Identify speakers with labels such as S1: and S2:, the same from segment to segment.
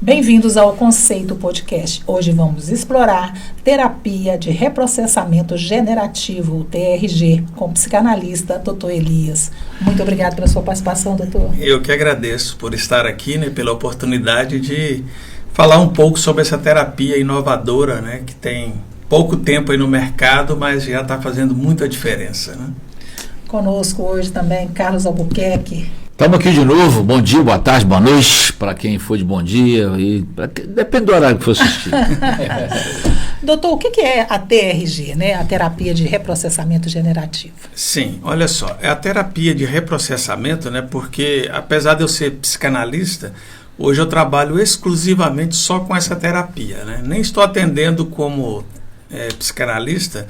S1: Bem-vindos ao Conceito Podcast. Hoje vamos explorar terapia de reprocessamento generativo, TRG, com o psicanalista Dr. Elias. Muito obrigado pela sua participação, doutor.
S2: Eu que agradeço por estar aqui, pela oportunidade de falar um pouco sobre essa terapia inovadora, que tem pouco tempo aí no mercado, mas já está fazendo muita diferença.
S1: Conosco hoje também Carlos Albuquerque.
S3: Estamos aqui de novo, bom dia, boa tarde, boa noite, para quem for de bom dia, depende do horário que for assistir.
S1: Doutor, o que é a TRG, a terapia de reprocessamento generativo?
S2: Sim, olha só, é a terapia de reprocessamento, porque apesar de eu ser psicanalista, hoje eu trabalho exclusivamente só com essa terapia, nem estou atendendo como psicanalista,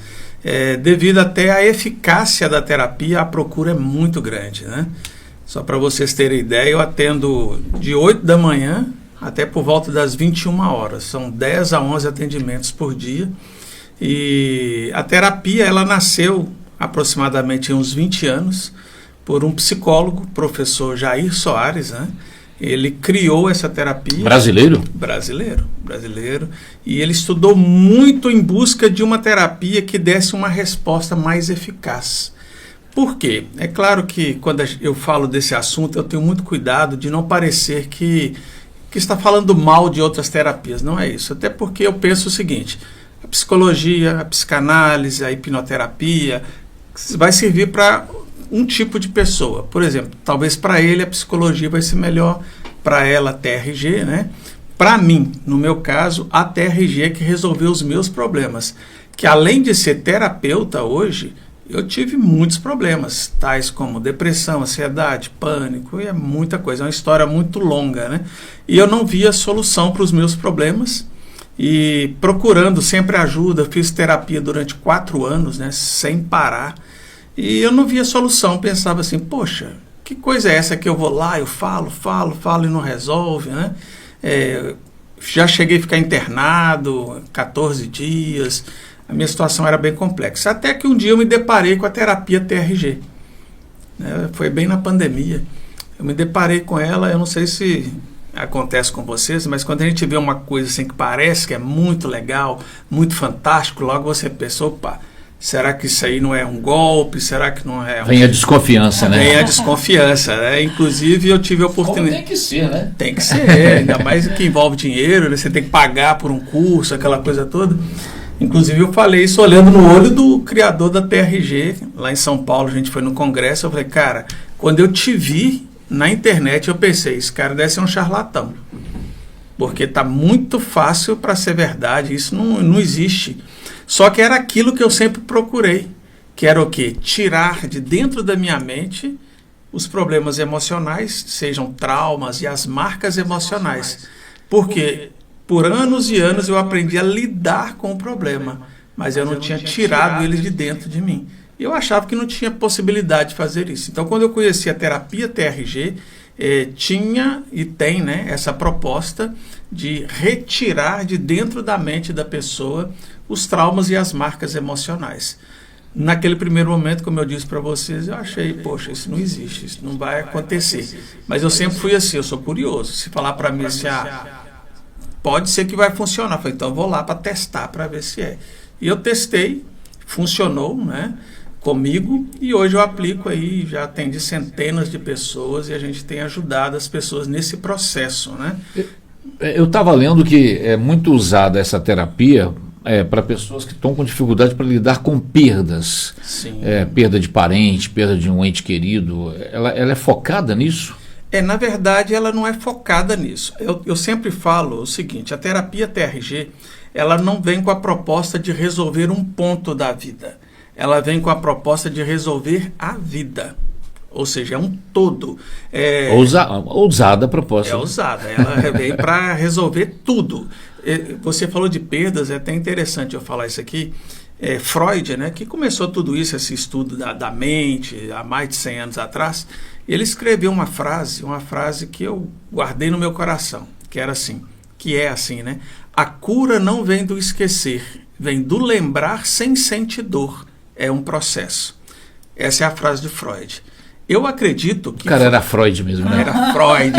S2: devido até à eficácia da terapia, a procura é muito grande, Só para vocês terem ideia, eu atendo de 8 da manhã até por volta das 21 horas. São 10 a 11 atendimentos por dia. E a terapia, ela nasceu aproximadamente há uns 20 anos por um psicólogo, professor Jair Soares, Ele criou essa terapia.
S3: Brasileiro?
S2: Brasileiro. E ele estudou muito em busca de uma terapia que desse uma resposta mais eficaz. Por quê? É claro que quando eu falo desse assunto, eu tenho muito cuidado de não parecer que está falando mal de outras terapias. Não é isso. Até porque eu penso o seguinte, a psicologia, a psicanálise, a hipnoterapia vai servir para um tipo de pessoa. Por exemplo, talvez para ele a psicologia vai ser melhor, para ela a TRG, Para mim, no meu caso, a TRG é que resolveu os meus problemas. Que além de ser terapeuta hoje, eu tive muitos problemas, tais como depressão, ansiedade, pânico, e é muita coisa, é uma história muito longa, E eu não via solução para os meus problemas, e procurando sempre ajuda, fiz terapia durante 4 anos, sem parar, e eu não via solução, pensava assim, poxa, que coisa é essa que eu vou lá, eu falo e não resolve, Já cheguei a ficar internado 14 dias, a minha situação era bem complexa. Até que um dia eu me deparei com a terapia TRG. Foi bem na pandemia. Eu me deparei com ela, eu não sei se acontece com vocês, mas quando a gente vê uma coisa assim que parece que é muito legal, muito fantástico, logo você pensa, opa, será que isso aí não é um golpe? Será que não é...
S3: Vem a desconfiança,
S2: Vem a desconfiança, Inclusive eu tive a oportunidade...
S3: Como tem que ser,
S2: Tem que ser, ainda mais que envolve dinheiro, você tem que pagar por um curso, aquela coisa toda. Inclusive eu falei isso olhando no olho do criador da TRG, lá em São Paulo, a gente foi no congresso, eu falei, cara, quando eu te vi na internet, eu pensei, esse cara deve ser um charlatão, porque está muito fácil para ser verdade, isso não existe. Só que era aquilo que eu sempre procurei, que era o quê? Tirar de dentro da minha mente os problemas emocionais, sejam traumas e as marcas emocionais, porque... Por anos e anos eu aprendi a lidar com o problema, mas eu não tinha tirado ele de dentro de mim. E eu achava que não tinha possibilidade de fazer isso. Então, quando eu conheci a terapia TRG, tinha e tem essa proposta de retirar de dentro da mente da pessoa os traumas e as marcas emocionais. Naquele primeiro momento, como eu disse para vocês, eu achei, poxa, isso não existe, isso não vai acontecer. Mas eu sempre fui assim, eu sou curioso. Se falar para mim assim, pode ser que vai funcionar. Eu falei, então eu vou lá para testar, para ver se é. E eu testei, funcionou, comigo, e hoje eu aplico aí, já atendi centenas de pessoas e a gente tem ajudado as pessoas nesse processo,
S3: Eu estava lendo que é muito usada essa terapia para pessoas que estão com dificuldade para lidar com perdas.
S2: Sim.
S3: Perda de parente, perda de um ente querido. Ela é focada nisso?
S2: Na verdade, ela não é focada nisso. Eu sempre falo o seguinte, a terapia TRG, ela não vem com a proposta de resolver um ponto da vida. Ela vem com a proposta de resolver a vida. Ou seja, é um todo.
S3: Ousada a proposta.
S2: É ousada. Ela vem para resolver tudo. Você falou de perdas, é até interessante eu falar isso aqui. Freud, que começou tudo isso, esse estudo da mente, há mais de 100 anos atrás, ele escreveu uma frase que eu guardei no meu coração, que era assim, a cura não vem do esquecer, vem do lembrar sem sentir dor, é um processo. Essa é a frase de Freud. Eu acredito que...
S3: O cara era Freud mesmo, né?
S2: Era Freud.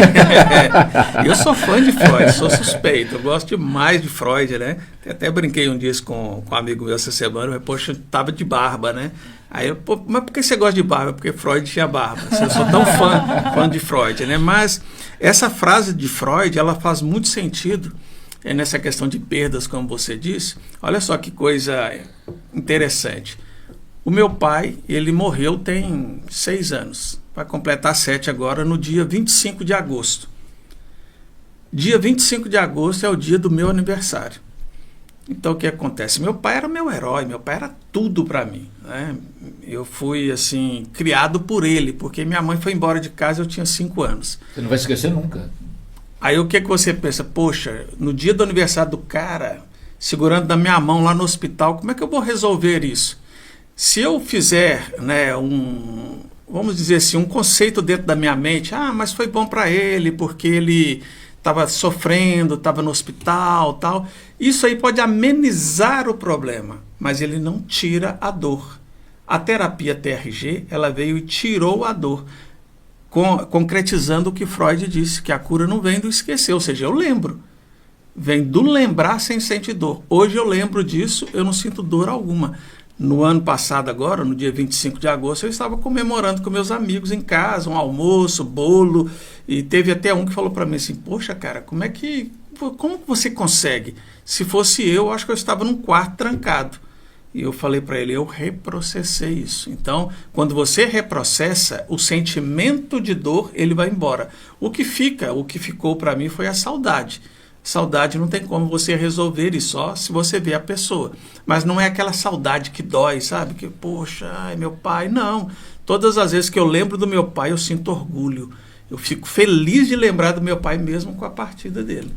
S2: Eu sou fã de Freud, sou suspeito. Eu gosto demais de Freud, né? Até brinquei um dia com um amigo meu essa semana, mas, poxa, eu tava de barba, né? Aí eu, pô, mas por que você gosta de barba? Porque Freud tinha barba. Eu sou tão fã de Freud, né? Mas essa frase de Freud, ela faz muito sentido nessa questão de perdas, como você disse. Olha só que coisa interessante. O meu pai, ele morreu tem 6 anos. Vai completar 7 agora, no dia 25 de agosto. Dia 25 de agosto é o dia do meu aniversário. Então, o que acontece? Meu pai era meu herói, meu pai era tudo para mim, né? Eu fui, assim, criado por ele, porque minha mãe foi embora de casa e eu tinha 5 anos.
S3: Você não vai esquecer nunca.
S2: Aí, o que você pensa? Poxa, no dia do aniversário do cara, segurando na minha mão lá no hospital, como é que eu vou resolver isso? Se eu fizer, né, vamos dizer assim, um conceito dentro da minha mente, mas foi bom para ele, porque ele estava sofrendo, estava no hospital, tal. Isso aí pode amenizar o problema, mas ele não tira a dor. A terapia TRG, ela veio e tirou a dor, concretizando o que Freud disse, que a cura não vem do esquecer, ou seja, eu lembro. Vem do lembrar sem sentir dor. Hoje eu lembro disso, eu não sinto dor alguma. No ano passado agora, no dia 25 de agosto, eu estava comemorando com meus amigos em casa, um almoço, bolo, e teve até um que falou para mim assim, poxa, cara, como você consegue? Se fosse eu, acho que eu estava num quarto trancado. E eu falei para ele, eu reprocessei isso. Então, quando você reprocessa, o sentimento de dor, ele vai embora. O que ficou para mim foi a saudade. Saudade não tem como você resolver e só se você vê a pessoa. Mas não é aquela saudade que dói, sabe? Que, poxa, ai, meu pai. Não. Todas as vezes que eu lembro do meu pai, eu sinto orgulho. Eu fico feliz de lembrar do meu pai mesmo com a partida dele.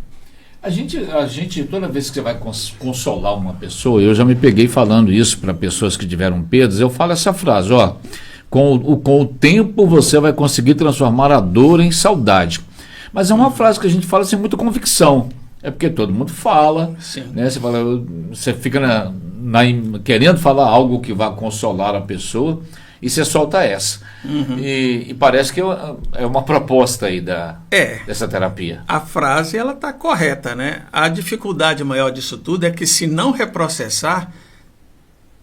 S3: A gente, toda vez que você vai consolar uma pessoa, eu já me peguei falando isso para pessoas que tiveram perdas, eu falo essa frase, ó, com o tempo você vai conseguir transformar a dor em saudade. Mas é uma frase que a gente fala sem muita convicção. É porque todo mundo fala, né? Você fica querendo falar algo que vá consolar a pessoa e você solta essa. Uhum. E parece que é uma proposta aí dessa terapia.
S2: A frase ela está correta, né? A dificuldade maior disso tudo é que se não reprocessar,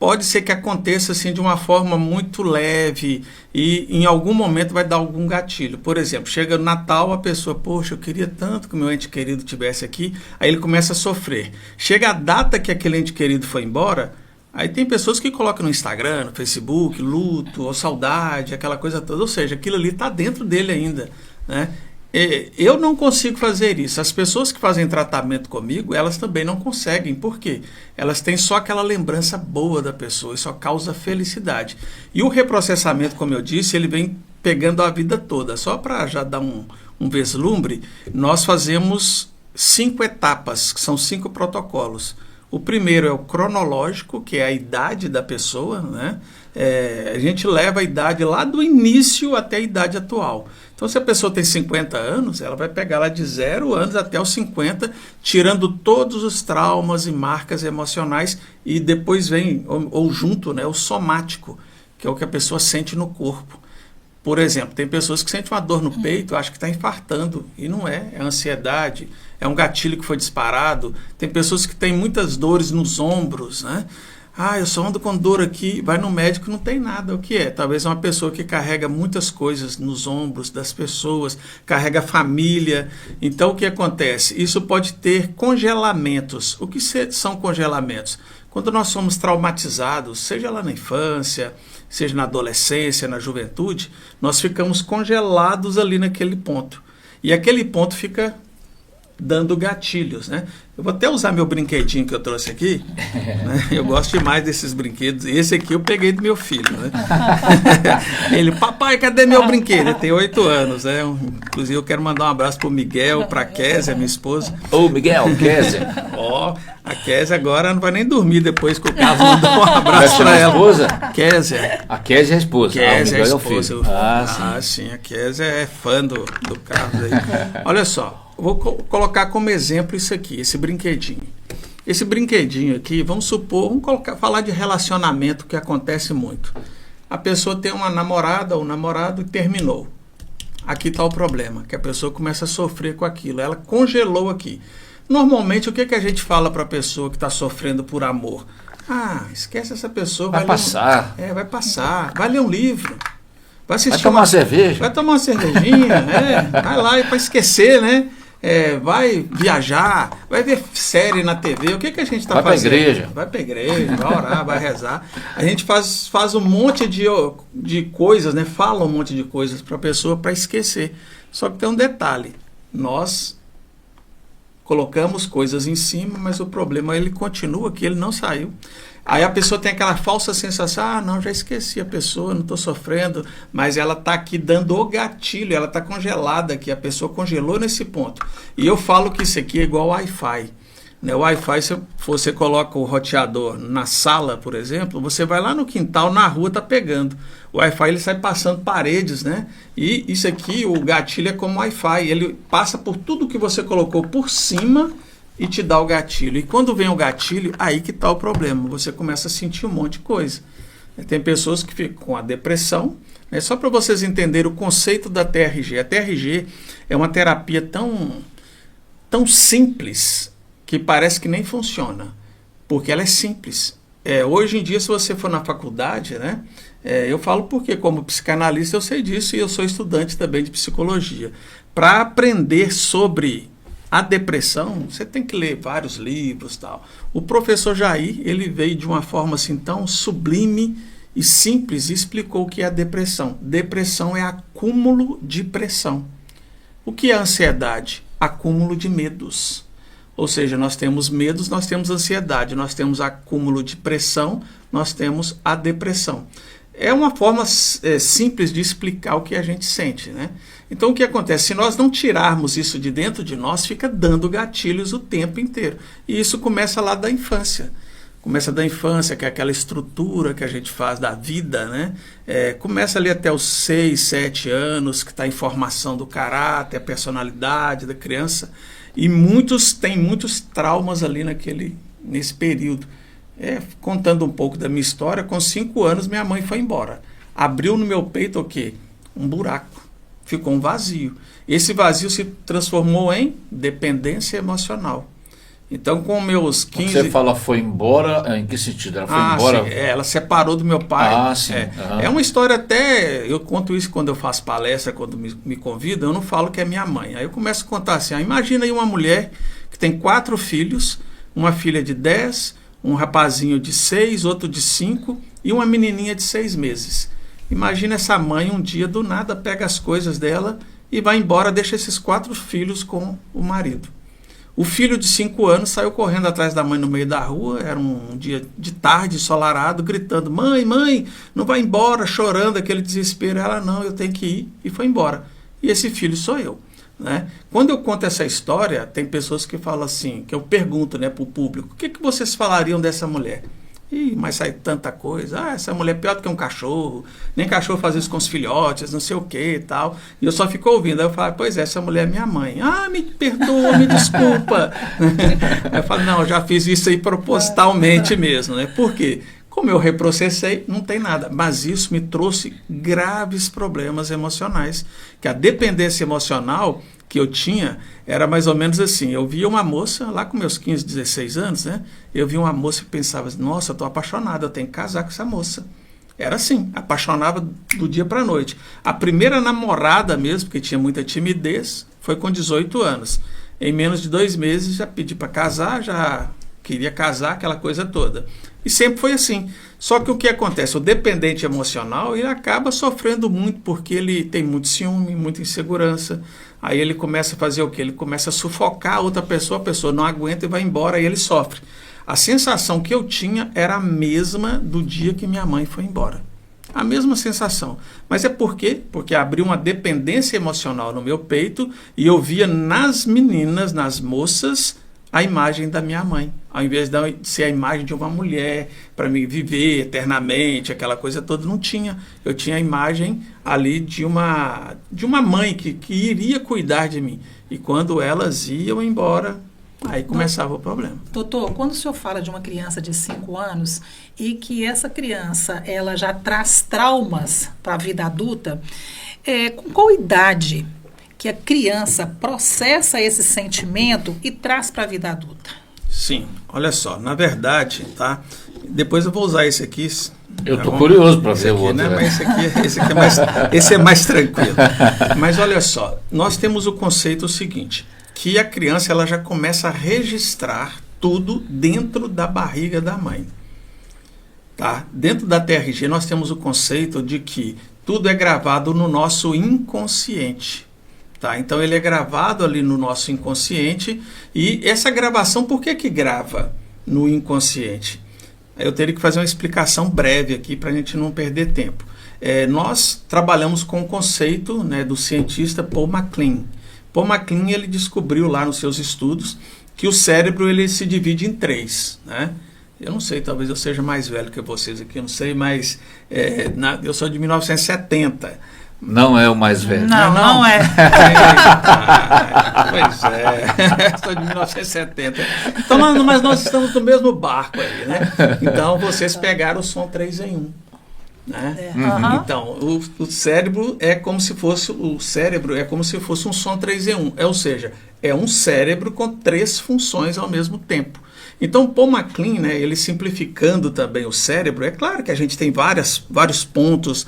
S2: pode ser que aconteça assim de uma forma muito leve e em algum momento vai dar algum gatilho. Por exemplo, chega no Natal, a pessoa, poxa, eu queria tanto que o meu ente querido estivesse aqui, aí ele começa a sofrer. Chega a data que aquele ente querido foi embora, aí tem pessoas que colocam no Instagram, no Facebook, luto, ou saudade, aquela coisa toda, ou seja, aquilo ali está dentro dele ainda, né? Eu não consigo fazer isso. As pessoas que fazem tratamento comigo, elas também não conseguem. Por quê? Elas têm só aquela lembrança boa da pessoa, isso só causa felicidade. E o reprocessamento, como eu disse, ele vem pegando a vida toda. Só para já dar um vislumbre, nós fazemos 5 etapas, que são 5 protocolos. O primeiro é o cronológico, que é a idade da pessoa, né? A gente leva a idade lá do início até a idade atual. Então, se a pessoa tem 50 anos, ela vai pegar lá de 0 anos até os 50, tirando todos os traumas e marcas emocionais, e depois vem, ou junto, né, o somático, que é o que a pessoa sente no corpo. Por exemplo, tem pessoas que sentem uma dor no peito, acham que está infartando, e não é ansiedade, é um gatilho que foi disparado. Tem pessoas que têm muitas dores nos ombros, né? Eu só ando com dor aqui, vai no médico, não tem nada. O que é? Talvez uma pessoa que carrega muitas coisas nos ombros das pessoas, carrega família. Então, o que acontece? Isso pode ter congelamentos. O que são congelamentos? Quando nós somos traumatizados, seja lá na infância, seja na adolescência, na juventude, nós ficamos congelados ali naquele ponto. E aquele ponto fica dando gatilhos, né? Eu vou até usar meu brinquedinho que eu trouxe aqui, né? Eu gosto demais desses brinquedos. Esse aqui eu peguei do meu filho, né? Ele, papai, cadê meu brinquedo? Ele tem 8 anos, né? Inclusive eu quero mandar um abraço pro Miguel, pra Kézia, minha esposa.
S3: Ô, Miguel, Kézia.
S2: A Kézia agora não vai nem dormir depois que o Carlos mandou um abraço pra ela.
S3: Esposa?
S2: Kézia.
S3: A Kézia é a esposa.
S2: Kézia é a esposa.
S3: Sim,
S2: a Kézia é fã do Carlos aí. Olha só. Vou colocar como exemplo isso aqui, esse brinquedinho. Esse brinquedinho aqui, vamos falar de relacionamento que acontece muito. A pessoa tem uma namorada ou um namorado e terminou. Aqui está o problema, que a pessoa começa a sofrer com aquilo. Ela congelou aqui. Normalmente, o que a gente fala para a pessoa que está sofrendo por amor? Esquece essa pessoa.
S3: Vai passar.
S2: Vai passar. Vai ler um livro. Vai
S3: tomar uma cerveja.
S2: Vai tomar uma cervejinha. Vai lá para esquecer, né? Vai viajar, vai ver série na TV. O que a gente está fazendo? Vai para a igreja, vai orar, vai rezar. A gente faz um monte de coisas, né? Fala um monte de coisas para a pessoa para esquecer. Só que tem um detalhe. Nós colocamos coisas em cima, mas o problema ele continua aqui, ele não saiu. Aí a pessoa tem aquela falsa sensação, não, já esqueci a pessoa, não estou sofrendo, mas ela está aqui dando o gatilho, ela está congelada aqui, a pessoa congelou nesse ponto. E eu falo que isso aqui é igual Wi-Fi. Né? O Wi-Fi, se você coloca o roteador na sala, por exemplo, você vai lá no quintal, na rua, está pegando. O Wi-Fi ele sai passando paredes, né? E isso aqui, o gatilho é como Wi-Fi, ele passa por tudo que você colocou por cima e te dá o gatilho. E quando vem o gatilho, aí que está o problema. Você começa a sentir um monte de coisa. Tem pessoas que ficam com a depressão. Né? Só para vocês entenderem o conceito da TRG. A TRG é uma terapia tão simples que parece que nem funciona. Porque ela é simples. Hoje em dia, se você for na faculdade, né? Eu falo porque como psicanalista eu sei disso e eu sou estudante também de psicologia. Para aprender sobre a depressão, você tem que ler vários livros e tal. O professor Jair, ele veio de uma forma assim tão sublime e simples e explicou o que é a depressão. Depressão é acúmulo de pressão. O que é a ansiedade? Acúmulo de medos. Ou seja, nós temos medos, nós temos ansiedade, nós temos acúmulo de pressão, nós temos a depressão. É uma forma simples de explicar o que a gente sente, né? Então, o que acontece? Se nós não tirarmos isso de dentro de nós, fica dando gatilhos o tempo inteiro. E isso começa lá da infância. Começa da infância, que é aquela estrutura que a gente faz da vida, né? Começa ali até os 6, 7 anos, que está em formação do caráter, a personalidade da criança. E tem muitos traumas ali nesse período. Contando um pouco da minha história, com 5 anos minha mãe foi embora. Abriu no meu peito o quê? Um buraco. Ficou um vazio. Esse vazio se transformou em dependência emocional. Então, com meus 15...
S3: Você fala foi embora, em que sentido? Ela foi embora?
S2: Sim, ela separou do meu pai.
S3: Sim.
S2: É uma história até... Eu conto isso quando eu faço palestra, quando me convidam, eu não falo que é minha mãe. Aí eu começo a contar assim, imagina aí uma mulher que tem 4 filhos, uma filha de 10, um rapazinho de 6, outro de 5 e uma menininha de 6 meses. Imagina essa mãe um dia do nada pega as coisas dela e vai embora, deixa esses 4 filhos com o marido. O filho de 5 anos saiu correndo atrás da mãe no meio da rua, era um dia de tarde, ensolarado, gritando, mãe, não vai embora, chorando, aquele desespero. Ela, não, eu tenho que ir, e foi embora. E esse filho sou eu. Né? Quando eu conto essa história, tem pessoas que falam assim, que eu pergunto, né, para o público, o que vocês falariam dessa mulher? Mas sai tanta coisa, essa mulher é pior do que um cachorro, nem cachorro faz isso com os filhotes, não sei o que e tal. E eu só fico ouvindo, aí eu falo, pois é, essa mulher é minha mãe. Me perdoa, me desculpa. Aí eu falo, não, eu já fiz isso aí propositalmente mesmo, né? Por quê? Como eu reprocessei, não tem nada. Mas isso me trouxe graves problemas emocionais. Que a dependência emocional que eu tinha era mais ou menos assim. Eu via uma moça, lá com meus 15, 16 anos, né? Eu via uma moça e pensava, nossa, eu estou apaixonado, eu tenho que casar com essa moça. Era assim, apaixonava do dia para a noite. A primeira namorada mesmo, porque tinha muita timidez, foi com 18 anos. Em menos de 2 meses já pedi para casar, já queria casar, aquela coisa toda. E sempre foi assim. Só que o que acontece? O dependente emocional, ele acaba sofrendo muito porque ele tem muito ciúme, muita insegurança. Aí ele começa a fazer o quê? Ele começa a sufocar a outra pessoa, a pessoa não aguenta e vai embora, e ele sofre. A sensação que eu tinha era a mesma do dia que minha mãe foi embora. A mesma sensação. Mas é por quê? Porque abriu uma dependência emocional no meu peito e eu via nas meninas, nas moças, a imagem da minha mãe, ao invés de ser a imagem de uma mulher para me viver eternamente, aquela coisa toda, não tinha. Eu tinha a imagem ali de uma mãe que iria cuidar de mim. E quando elas iam embora, Aí começava o problema.
S1: Doutor, quando o senhor fala de uma criança de 5 anos e que essa criança ela já traz traumas para a vida adulta, com qual idade que a criança processa esse sentimento e traz para a vida adulta?
S2: Sim, olha só, na verdade, tá? Depois eu vou usar esse aqui.
S3: Eu estou curioso para ver o outro.
S2: Né? Mas esse é mais tranquilo. Mas olha só, nós temos o conceito seguinte, que a criança ela já começa a registrar tudo dentro da barriga da mãe. Tá? Dentro da TRG nós temos o conceito de que tudo é gravado no nosso inconsciente. Tá? Então ele é gravado ali no nosso inconsciente, e essa gravação, por que grava no inconsciente? Eu teria que fazer uma explicação breve aqui para a gente não perder tempo. Nós trabalhamos com o conceito, né, do cientista Paul MacLean. Paul MacLean ele descobriu lá nos seus estudos que o cérebro ele se divide em 3, né? Eu não sei, talvez eu seja mais velho que vocês aqui, eu não sei, mas eu sou de 1970.
S3: Não é o mais velho.
S1: Não é.
S2: Pois é, sou de 1970. Então, mas nós estamos no mesmo barco aí, né? Então, vocês pegaram o som 3 em 1. Né? Então, o cérebro é como se fosse um som 3 em 1. Ou seja, é um cérebro com 3 funções ao mesmo tempo. Então, Paul MacLean, né, ele simplificando também o cérebro, é claro que a gente tem vários pontos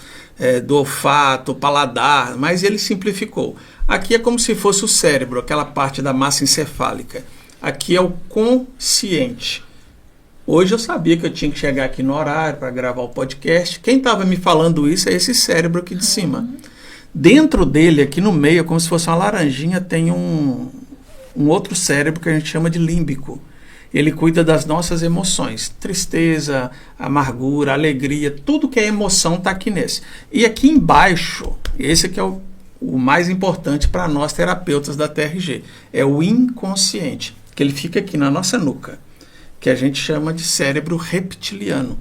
S2: do olfato, paladar, mas ele simplificou. Aqui é como se fosse o cérebro, aquela parte da massa encefálica. Aqui é o consciente. Hoje eu sabia que eu tinha que chegar aqui no horário para gravar o podcast. Quem estava me falando isso é esse cérebro aqui de cima. Dentro dele, aqui no meio, como se fosse uma laranjinha, tem um outro cérebro que a gente chama de límbico. Ele cuida das nossas emoções, tristeza, amargura, alegria, tudo que é emoção está aqui nesse. E aqui embaixo, esse aqui é o mais importante para nós terapeutas da TRG, é o inconsciente, que ele fica aqui na nossa nuca, que a gente chama de cérebro reptiliano.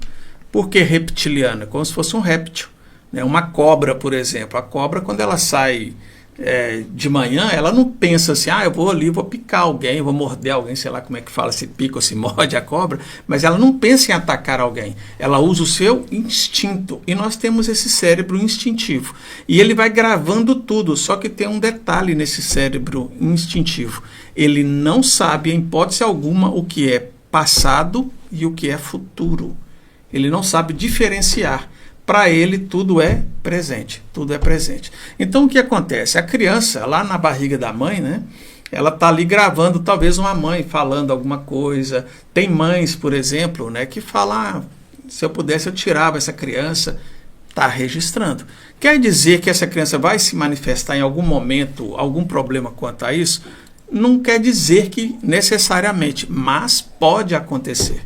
S2: Por que reptiliano? É como se fosse um réptil, né? Uma cobra, por exemplo. A cobra, quando ela sai de manhã, ela não pensa assim, eu vou ali, vou picar alguém, vou morder alguém, sei lá como é que fala, se pica ou se morde a cobra, mas ela não pensa em atacar alguém, ela usa o seu instinto, e nós temos esse cérebro instintivo, e ele vai gravando tudo, só que tem um detalhe nesse cérebro instintivo, ele não sabe, em hipótese alguma, o que é passado e o que é futuro, ele não sabe diferenciar. Para ele, tudo é presente, tudo é presente. Então, o que acontece? A criança, lá na barriga da mãe, né, ela está ali gravando, talvez uma mãe falando alguma coisa. Tem mães, por exemplo, né, que falam, se eu pudesse, eu tirava essa criança, está registrando. Quer dizer que essa criança vai se manifestar em algum momento, algum problema quanto a isso? Não quer dizer que necessariamente, mas pode acontecer.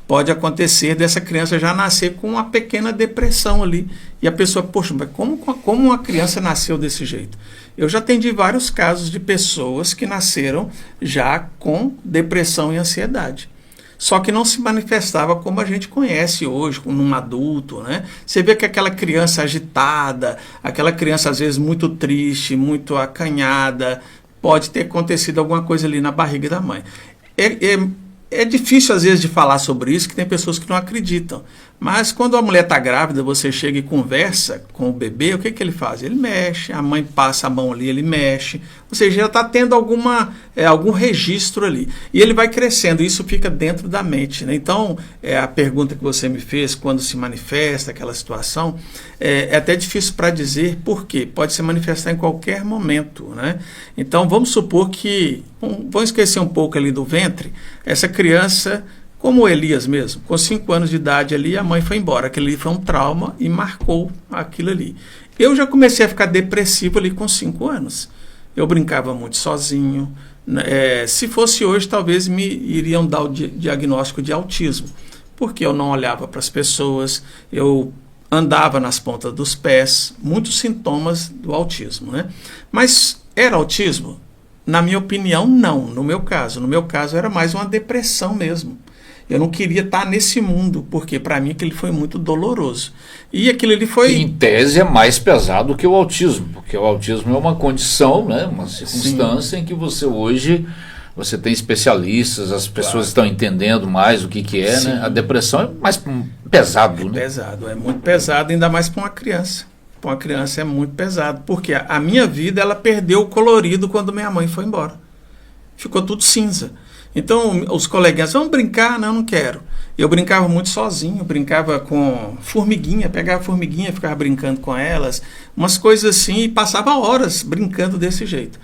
S2: Pode acontecer dessa criança já nascer com uma pequena depressão ali. E a pessoa, poxa, mas como uma criança nasceu desse jeito? Eu já atendi vários casos de pessoas que nasceram já com depressão e ansiedade. Só que não se manifestava como a gente conhece hoje, como um adulto, né? Você vê que aquela criança agitada, aquela criança às vezes muito triste, muito acanhada, pode ter acontecido alguma coisa ali na barriga da mãe. É difícil, às vezes, de falar sobre isso, que tem pessoas que não acreditam. Mas quando a mulher está grávida, você chega e conversa com o bebê, o que ele faz? Ele mexe, a mãe passa a mão ali, ele mexe. Ou seja, já está tendo algum registro ali. E ele vai crescendo, isso fica dentro da mente, né? Então, a pergunta que você me fez, quando se manifesta aquela situação, é até difícil para dizer por quê. Pode se manifestar em qualquer momento, né? Então, vamos supor que, vamos esquecer um pouco ali do ventre, essa criança, como o Elias mesmo, com 5 anos de idade ali, a mãe foi embora. Aquilo ali foi um trauma e marcou aquilo ali. Eu já comecei a ficar depressivo ali com 5 anos. Eu brincava muito sozinho. Se fosse hoje, talvez me iriam dar o diagnóstico de autismo, porque eu não olhava para as pessoas, eu andava nas pontas dos pés, muitos sintomas do autismo, né? Mas era autismo? Na minha opinião, não. No meu caso era mais uma depressão mesmo. Eu não queria estar nesse mundo, porque para mim aquilo foi muito doloroso. E aquilo ali foi...
S3: Em tese é mais pesado que o autismo, porque o autismo é uma condição, né, uma circunstância em que você hoje você tem especialistas, as pessoas estão entendendo mais o que é, né? A depressão é mais pesado, né?
S2: Pesado, é muito pesado, ainda mais para uma criança. Para uma criança é muito pesado, porque a minha vida, ela perdeu o colorido quando minha mãe foi embora. Ficou tudo cinza. Então, os coleguinhas, vamos brincar? Não, não quero. Eu brincava muito sozinho, brincava com formiguinha, pegava formiguinha, ficava brincando com elas, umas coisas assim, e passava horas brincando desse jeito.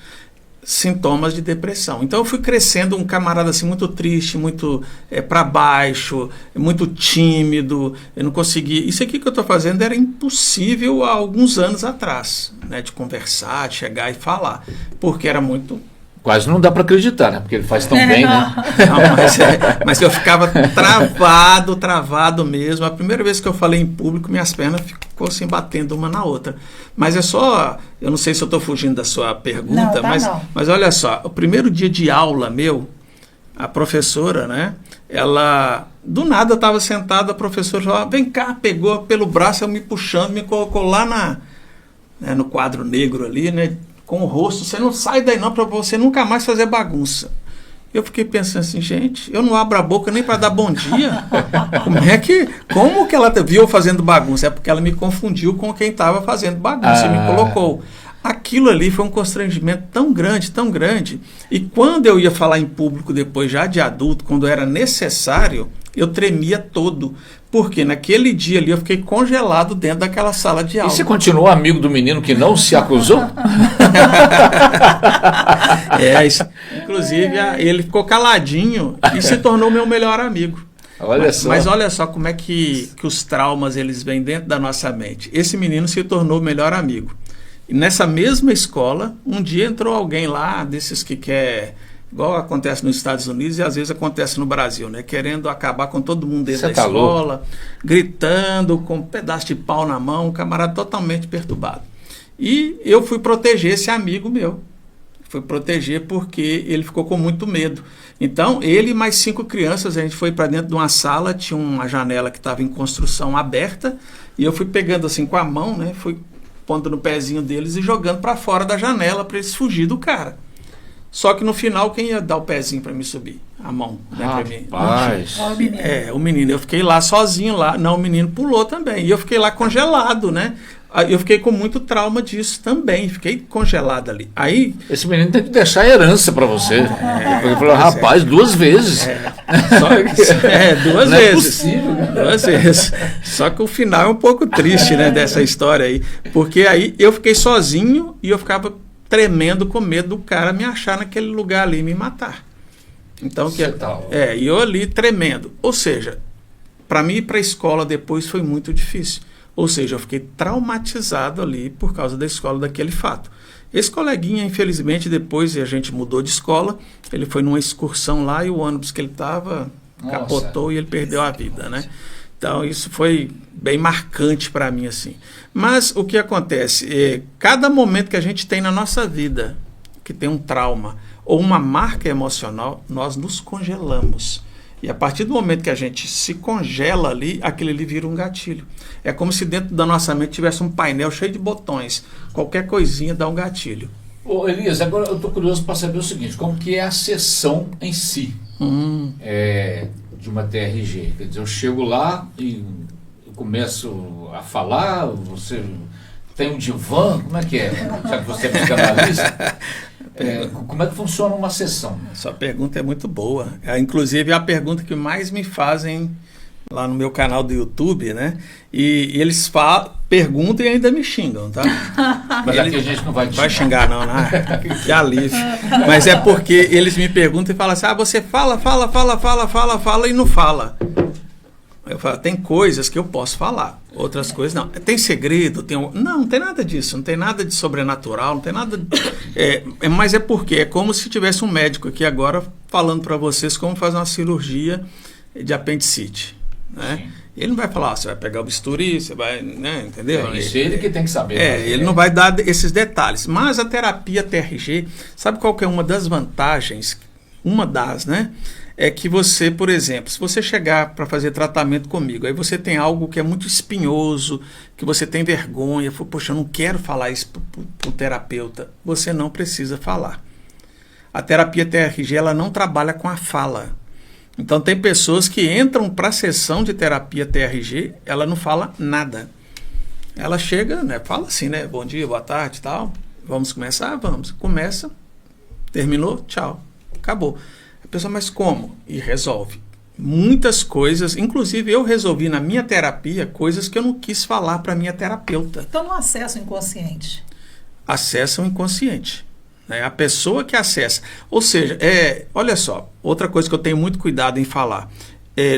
S2: Sintomas de depressão. Então eu fui crescendo um camarada assim muito triste, muito para baixo, muito tímido, eu não conseguia... Isso aqui que eu estou fazendo era impossível há alguns anos atrás, né, de conversar, de chegar e falar, porque era muito...
S3: Quase não dá para acreditar, né? Porque ele faz tão bem, né?
S2: Não, mas eu ficava travado mesmo. A primeira vez que eu falei em público, minhas pernas ficou assim batendo uma na outra. Mas é só, eu não sei se eu estou fugindo da sua pergunta, mas olha só, o primeiro dia de aula meu, a professora, né? Ela, do nada, estava sentada, a professora falou, vem cá, pegou pelo braço, eu me puxando, me colocou lá no quadro negro ali, né? Com o rosto, você não sai daí não, para você nunca mais fazer bagunça. Eu fiquei pensando assim, gente, eu não abro a boca nem para dar bom dia. Como que ela viu eu fazendo bagunça? É porque ela me confundiu com quem estava fazendo bagunça e me colocou. Aquilo ali foi um constrangimento tão grande. E quando eu ia falar em público depois, já de adulto, quando era necessário, eu tremia todo. Porque naquele dia ali eu fiquei congelado dentro daquela sala de aula.
S3: E você continuou amigo do menino que não se acusou?
S2: Inclusive ele ficou caladinho e se tornou meu melhor amigo. Mas olha só como é que os traumas eles vêm dentro da nossa mente. Esse menino se tornou melhor amigo. E nessa mesma escola, um dia entrou alguém lá, desses que quer... Igual acontece nos Estados Unidos e às vezes acontece no Brasil, né? Querendo acabar com todo mundo dentro da escola, gritando, com um pedaço de pau na mão, um camarada totalmente perturbado. E eu fui proteger esse amigo meu. Fui proteger porque ele ficou com muito medo. Então, ele e mais 5 crianças, a gente foi para dentro de uma sala, tinha uma janela que estava em construção aberta, e eu fui pegando assim com a mão, né? Fui pondo no pezinho deles e jogando para fora da janela para eles fugir do cara. Só que no final, quem ia dar o pezinho para me subir? A mão, né, para mim. O menino. Eu fiquei lá sozinho lá. Não, o menino pulou também. E eu fiquei lá congelado, né? Eu fiquei com muito trauma disso também. Fiquei congelado ali. Aí...
S3: Esse menino tem que deixar herança para você. Ele falou, rapaz, 2 vezes.
S2: Duas
S3: Não
S2: vezes.
S3: É possível, né?
S2: 2 vezes. Só que o final é um pouco triste, né, dessa história aí. Porque aí eu fiquei sozinho e eu ficava... tremendo com medo do cara me achar naquele lugar ali e me matar. Então, e eu ali tremendo. Ou seja, para mim ir para a escola depois foi muito difícil. Ou seja, eu fiquei traumatizado ali por causa da escola, daquele fato. Esse coleguinha, infelizmente, depois a gente mudou de escola, ele foi numa excursão lá e o ônibus que ele estava capotou e ele perdeu a vida, né? Então, isso foi bem marcante para mim, assim. Mas o que acontece? Cada momento que a gente tem na nossa vida, que tem um trauma ou uma marca emocional, nós nos congelamos. E a partir do momento que a gente se congela ali, aquele ali vira um gatilho. É como se dentro da nossa mente tivesse um painel cheio de botões. Qualquer coisinha dá um gatilho.
S3: Ô, Elias, agora eu estou curioso para saber o seguinte, como que é a sessão em si? De uma TRG. Quer dizer, eu chego lá e eu começo a falar, você tem um divã, como é que é? Já que você é psicanalista, como é que funciona uma sessão?
S2: Sua pergunta é muito boa. Inclusive é a pergunta que mais me fazem lá no meu canal do YouTube, né? E eles perguntam e ainda me xingam, tá?
S3: Mas aqui a gente não vai
S2: xingar, não, né? Que alívio. Mas é porque eles me perguntam e falam assim, você fala e não fala. Eu falo, tem coisas que eu posso falar, outras coisas não. Tem segredo? Não tem nada disso, não tem nada de sobrenatural, não tem nada... mas é porque é como se tivesse um médico aqui agora falando para vocês como fazer uma cirurgia de apendicite. Né? Ele não vai falar, você vai pegar o bisturi, você vai, né, entendeu?
S3: Isso ele que tem que saber.
S2: Ele não vai dar esses detalhes. Mas a terapia TRG, sabe qual que é uma das vantagens? Uma das, né? É que você, por exemplo, se você chegar para fazer tratamento comigo, aí você tem algo que é muito espinhoso, que você tem vergonha, poxa, eu não quero falar isso para o terapeuta. Você não precisa falar. A terapia TRG ela não trabalha com a fala. Então tem pessoas que entram para a sessão de terapia TRG, ela não fala nada. Ela chega, né, fala assim, né, bom dia, boa tarde, tal. Vamos começar? Vamos. Começa, terminou, tchau, acabou. A pessoa, mas como? E resolve. Muitas coisas, inclusive eu resolvi na minha terapia coisas que eu não quis falar para minha terapeuta.
S1: Então não acessa o inconsciente.
S2: Acessa o inconsciente. Né? A pessoa que acessa. Ou seja, olha só, outra coisa que eu tenho muito cuidado em falar.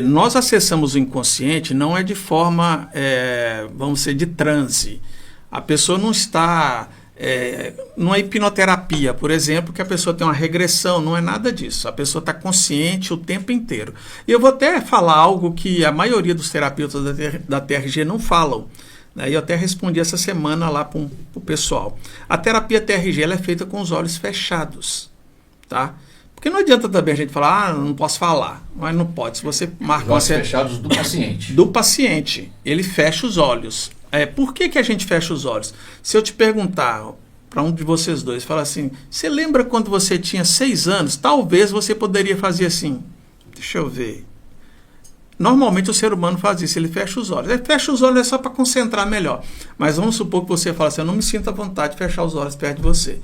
S2: Nós acessamos o inconsciente não é de forma, vamos dizer, de transe. A pessoa não está... numa hipnoterapia, por exemplo, que a pessoa tem uma regressão, não é nada disso. A pessoa está consciente o tempo inteiro. E eu vou até falar algo que a maioria dos terapeutas da TRG não falam. Né? E eu até respondi essa semana lá para o pessoal. A terapia TRG ela é feita com os olhos fechados. Tá? Porque não adianta também a gente falar, não posso falar. Mas não pode. Se você marca...
S3: Os olhos fechados do paciente.
S2: Do paciente. Ele fecha os olhos. Por que a gente fecha os olhos? Se eu te perguntar para um de vocês dois, falar assim, você lembra quando você tinha 6 anos? Talvez você poderia fazer assim. Deixa eu ver. Normalmente o ser humano faz isso, ele fecha os olhos. Ele fecha os olhos é só para concentrar melhor. Mas vamos supor que você fala assim, eu não me sinto à vontade de fechar os olhos perto de você.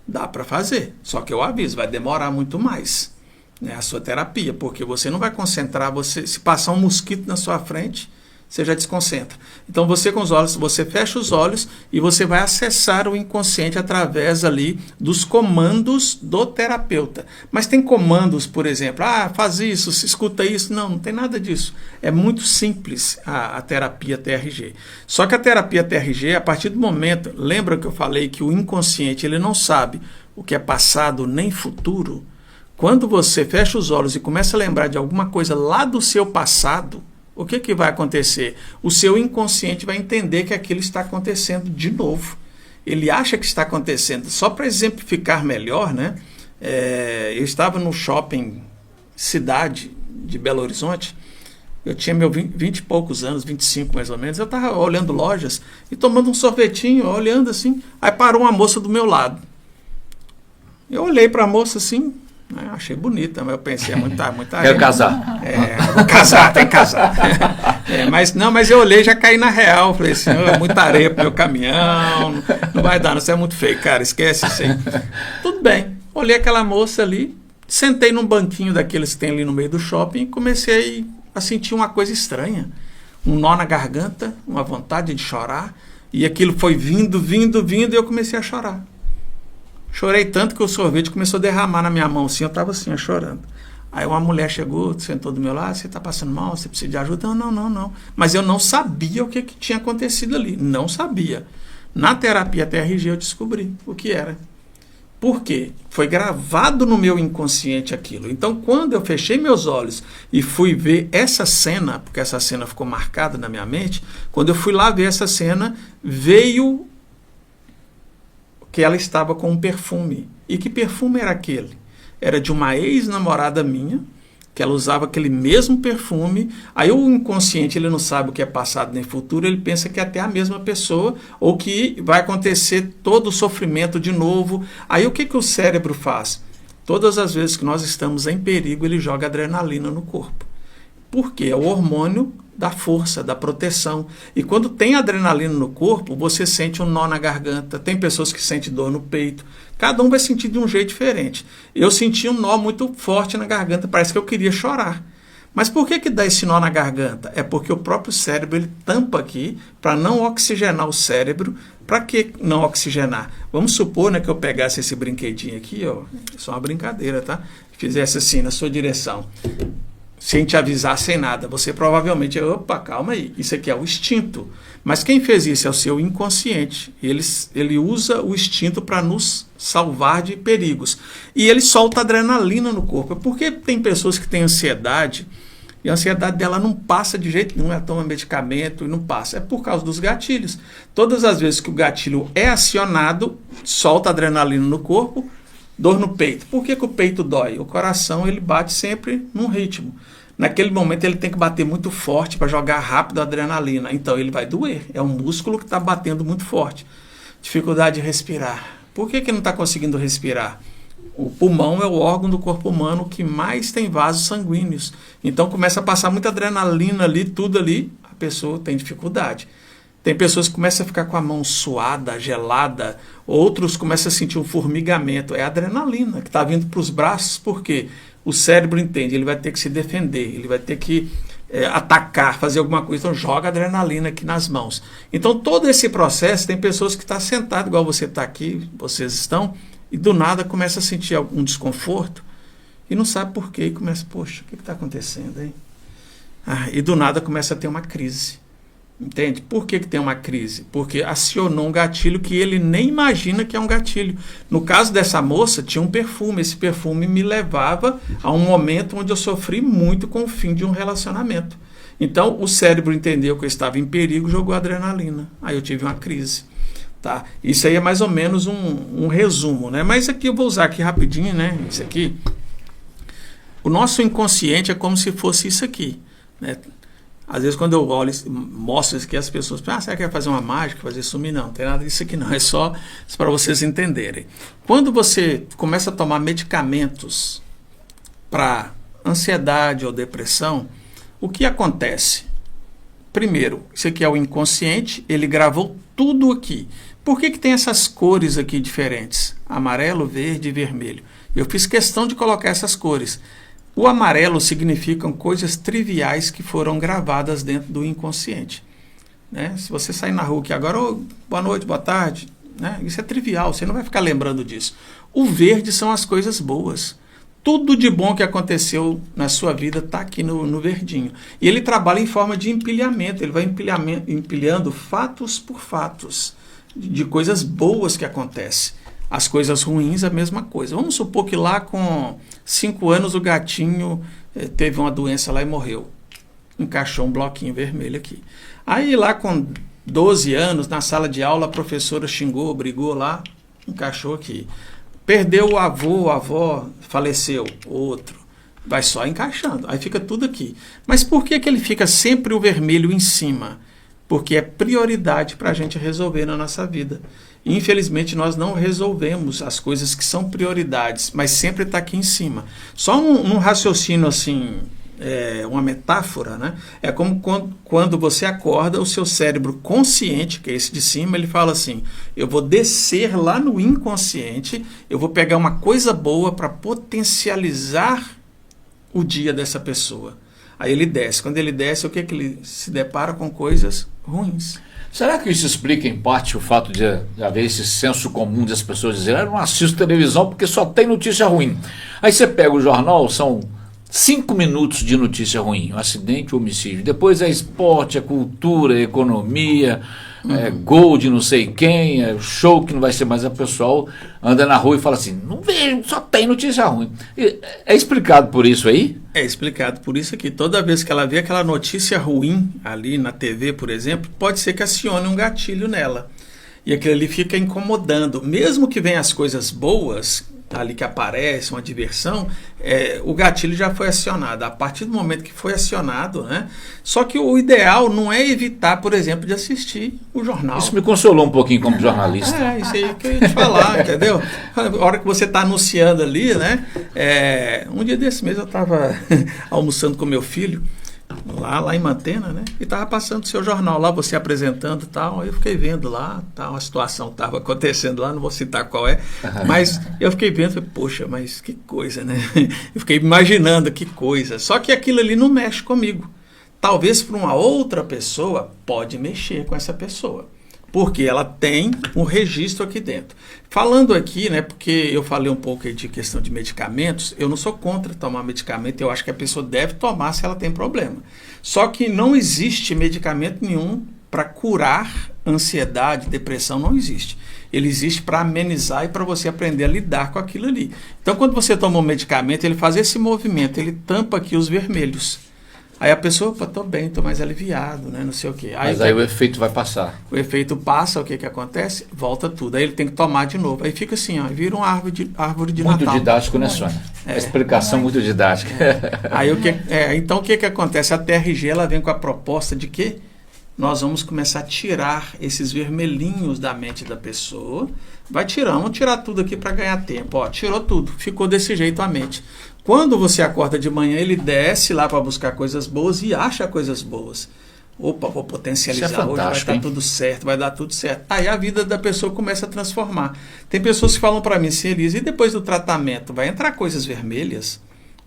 S2: Dá para fazer, só que eu aviso, vai demorar muito mais, né, a sua terapia, porque você não vai concentrar, se passar um mosquito na sua frente, você já desconcentra. Então você com os olhos, você fecha os olhos e você vai acessar o inconsciente através ali dos comandos do terapeuta. Mas tem comandos, por exemplo, faz isso, se escuta isso. Não tem nada disso. É muito simples a terapia TRG. Só que a terapia TRG, a partir do momento, lembra que eu falei que o inconsciente ele não sabe o que é passado nem futuro? Quando você fecha os olhos e começa a lembrar de alguma coisa lá do seu passado, o que vai acontecer? O seu inconsciente vai entender que aquilo está acontecendo de novo. Ele acha que está acontecendo. Só para exemplificar melhor, né? Eu estava no shopping Cidade de Belo Horizonte. Eu tinha meus 20 e poucos anos, 25 mais ou menos. Eu estava olhando lojas e tomando um sorvetinho, olhando assim. Aí parou uma moça do meu lado. Eu olhei para a moça assim... achei bonita, mas eu pensei, é muita
S3: Quero casar.
S2: Vou casar, tem que casar. Mas eu olhei, já caí na real. Falei assim, muita areia pro meu caminhão, não vai dar, não, você é muito feio, cara, esquece isso aí. Tudo bem, olhei aquela moça ali, sentei num banquinho daqueles que tem ali no meio do shopping e comecei a sentir uma coisa estranha. Um nó na garganta, uma vontade de chorar, e aquilo foi vindo, e eu comecei a chorar. Chorei tanto que o sorvete começou a derramar na minha mão, assim, eu estava assim, chorando. Aí uma mulher chegou, sentou do meu lado, você está passando mal, você precisa de ajuda? Não. Mas eu não sabia o que tinha acontecido ali, não sabia. Na terapia TRG eu descobri o que era. Por quê? Foi gravado no meu inconsciente aquilo. Então, quando eu fechei meus olhos e fui ver essa cena, porque essa cena ficou marcada na minha mente, quando eu fui lá ver essa cena, veio... que ela estava com um perfume. E que perfume era aquele? Era de uma ex-namorada minha, que ela usava aquele mesmo perfume. Aí o inconsciente, ele não sabe o que é passado nem futuro, ele pensa que é até a mesma pessoa, ou que vai acontecer todo o sofrimento de novo. Aí o que o cérebro faz? Todas as vezes que nós estamos em perigo, ele joga adrenalina no corpo. Por quê? É o hormônio da força, da proteção. E quando tem adrenalina no corpo, você sente um nó na garganta. Tem pessoas que sentem dor no peito. Cada um vai sentir de um jeito diferente. Eu senti um nó muito forte na garganta, parece que eu queria chorar. Mas por que dá esse nó na garganta? É porque o próprio cérebro ele tampa aqui para não oxigenar o cérebro. Para que não oxigenar? Vamos supor, né, que eu pegasse esse brinquedinho aqui, ó, é só uma brincadeira, tá? Fizesse assim na sua direção, sem te avisar, sem nada, você provavelmente, opa, calma aí, isso aqui é o instinto. Mas quem fez isso é o seu inconsciente. Ele usa o instinto para nos salvar de perigos. E ele solta adrenalina no corpo. Porque tem pessoas que têm ansiedade, e a ansiedade dela não passa de jeito nenhum, ela toma medicamento e não passa. É por causa dos gatilhos. Todas as vezes que o gatilho é acionado, solta adrenalina no corpo, dor no peito. Por que o peito dói? O coração ele bate sempre num ritmo. Naquele momento ele tem que bater muito forte para jogar rápido a adrenalina. Então ele vai doer. É um músculo que está batendo muito forte. Dificuldade de respirar. Por que não está conseguindo respirar? O pulmão é o órgão do corpo humano que mais tem vasos sanguíneos. Então começa a passar muita adrenalina ali, tudo ali, a pessoa tem dificuldade. Tem pessoas que começam a ficar com a mão suada, gelada, outros começam a sentir um formigamento. É a adrenalina que está vindo para os braços, porque o cérebro entende, ele vai ter que se defender, ele vai ter que atacar, fazer alguma coisa, então joga adrenalina aqui nas mãos. Então todo esse processo, tem pessoas que estão sentadas, igual você está aqui, vocês estão, e do nada começa a sentir algum desconforto e não sabe por quê, e começa, poxa, o que está acontecendo aí? E do nada começa a ter uma crise. Entende? Por que tem uma crise? Porque acionou um gatilho que ele nem imagina que é um gatilho. No caso dessa moça, tinha um perfume. Esse perfume me levava a um momento onde eu sofri muito com o fim de um relacionamento. Então, o cérebro entendeu que eu estava em perigo, jogou adrenalina. Aí eu tive uma crise. Tá? Isso aí é mais ou menos um resumo, né? Mas aqui eu vou usar aqui rapidinho, né? Isso aqui. O nosso inconsciente é como se fosse isso aqui, né? Às vezes quando eu olho, mostro isso aqui, as pessoas pensam, será que vai fazer uma mágica, fazer sumir? Não tem nada disso aqui não, é só para vocês entenderem. Quando você começa a tomar medicamentos para ansiedade ou depressão, o que acontece? Primeiro, isso aqui é o inconsciente, ele gravou tudo aqui. Por que tem essas cores aqui diferentes? Amarelo, verde e vermelho. Eu fiz questão de colocar essas cores. O amarelo significam coisas triviais que foram gravadas dentro do inconsciente. Né? Se você sair na rua aqui agora, boa noite, boa tarde, né? Isso é trivial, você não vai ficar lembrando disso. O verde são as coisas boas. Tudo de bom que aconteceu na sua vida está aqui no verdinho. E ele trabalha em forma de empilhamento, ele vai empilhando fatos por fatos, de coisas boas que acontecem. As coisas ruins, a mesma coisa. Vamos supor que lá com 5 anos o gatinho teve uma doença lá e morreu. Encaixou um bloquinho vermelho aqui. Aí lá com 12 anos, na sala de aula, a professora xingou, brigou lá, encaixou aqui. Perdeu o avô, a avó, faleceu, outro. Vai só encaixando, aí fica tudo aqui. Mas por que ele fica sempre o vermelho em cima? Porque é prioridade para a gente resolver na nossa vida. Infelizmente, nós não resolvemos as coisas que são prioridades, mas sempre está aqui em cima. Só um raciocínio assim, uma metáfora, né? É como quando você acorda, o seu cérebro consciente, que é esse de cima, ele fala assim, eu vou descer lá no inconsciente, eu vou pegar uma coisa boa para potencializar o dia dessa pessoa. Aí ele desce. Quando ele desce, o que ele se depara com coisas ruins.
S3: Será que isso explica, em parte, o fato de haver esse senso comum das pessoas dizerem eu não assisto televisão porque só tem notícia ruim. Aí você pega o jornal, são 5 minutos de notícia ruim, um acidente, um homicídio. Depois é esporte, é cultura, é economia, é gol de não sei quem, é show que não vai ser mais. A pessoal anda na rua e fala assim, não vejo, só tem notícia ruim. É explicado por isso aí?
S2: É explicado por isso aqui. Toda vez que ela vê aquela notícia ruim ali na TV, por exemplo, pode ser que acione um gatilho nela. E aquilo ali fica incomodando. Mesmo que venham as coisas boas, ali que aparece, uma diversão, o gatilho já foi acionado. A partir do momento que foi acionado, né? Só que o ideal não é evitar, por exemplo, de assistir o jornal.
S3: Isso me consolou um pouquinho como jornalista.
S2: Isso aí que eu ia te falar, entendeu? A hora que você está anunciando ali, né? Um dia desse mesmo eu estava almoçando com meu filho, lá em Mantena, né? E estava passando o seu jornal lá, você apresentando e tal. Aí eu fiquei vendo lá, uma situação que estava acontecendo lá, não vou citar qual é, mas eu fiquei vendo, falei, poxa, mas que coisa, né? Eu fiquei imaginando que coisa. Só que aquilo ali não mexe comigo. Talvez para uma outra pessoa pode mexer com essa pessoa, porque ela tem um registro aqui dentro. Falando aqui, né, porque eu falei um pouco aí de questão de medicamentos, eu não sou contra tomar medicamento, eu acho que a pessoa deve tomar se ela tem problema. Só que não existe medicamento nenhum para curar ansiedade, depressão, não existe. Ele existe para amenizar e para você aprender a lidar com aquilo ali. Então, quando você toma um medicamento, ele faz esse movimento, ele tampa aqui os vermelhos. Aí a pessoa, opa, tô bem, tô mais aliviado, né? Não sei o quê.
S3: Mas aí o efeito vai passar.
S2: O efeito passa, o que acontece? Volta tudo. Aí ele tem que tomar de novo. Aí fica assim, ó, vira uma árvore de
S3: muito
S2: Natal.
S3: Muito didático, né, Sônia? A explicação muito didática.
S2: Aí então o que acontece? A TRG ela vem com a proposta de quê? nós vamos começar a tirar esses vermelhinhos da mente da pessoa. Vamos tirar tudo aqui para ganhar tempo. Ó, tirou tudo, ficou desse jeito a mente. Quando você acorda de manhã, ele desce lá para buscar coisas boas e acha coisas boas. Opa, vou potencializar, hoje vai estar tudo certo, vai dar tudo certo. Aí a vida da pessoa começa a transformar. Tem pessoas que falam para mim assim, Elisa, e depois do tratamento, vai entrar coisas vermelhas?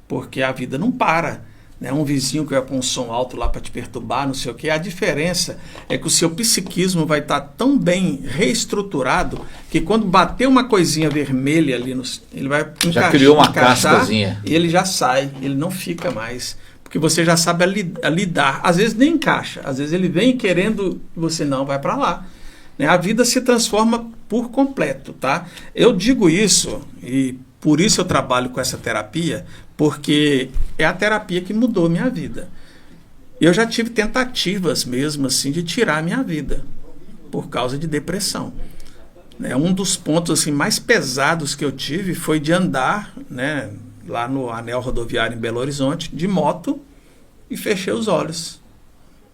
S2: Porque a vida não para. Né? Um vizinho que vai pôr um som alto lá para te perturbar, não sei o quê. A diferença é que o seu psiquismo vai estar tão bem reestruturado que quando bater uma coisinha vermelha ali, ele vai encaixar.
S3: Já criou uma cascazinha.
S2: E ele já sai, ele não fica mais. Porque você já sabe a lidar. Às vezes nem encaixa. Às vezes ele vem querendo, você não, vai para lá. Né? A vida se transforma por completo. Tá? Eu digo isso, e por isso eu trabalho com essa terapia, porque é a terapia que mudou a minha vida. Eu já tive tentativas mesmo assim de tirar a minha vida, por causa de depressão. Né? Um dos pontos assim, mais pesados que eu tive foi de andar, né, lá no anel rodoviário em Belo Horizonte, de moto, e fechei os olhos.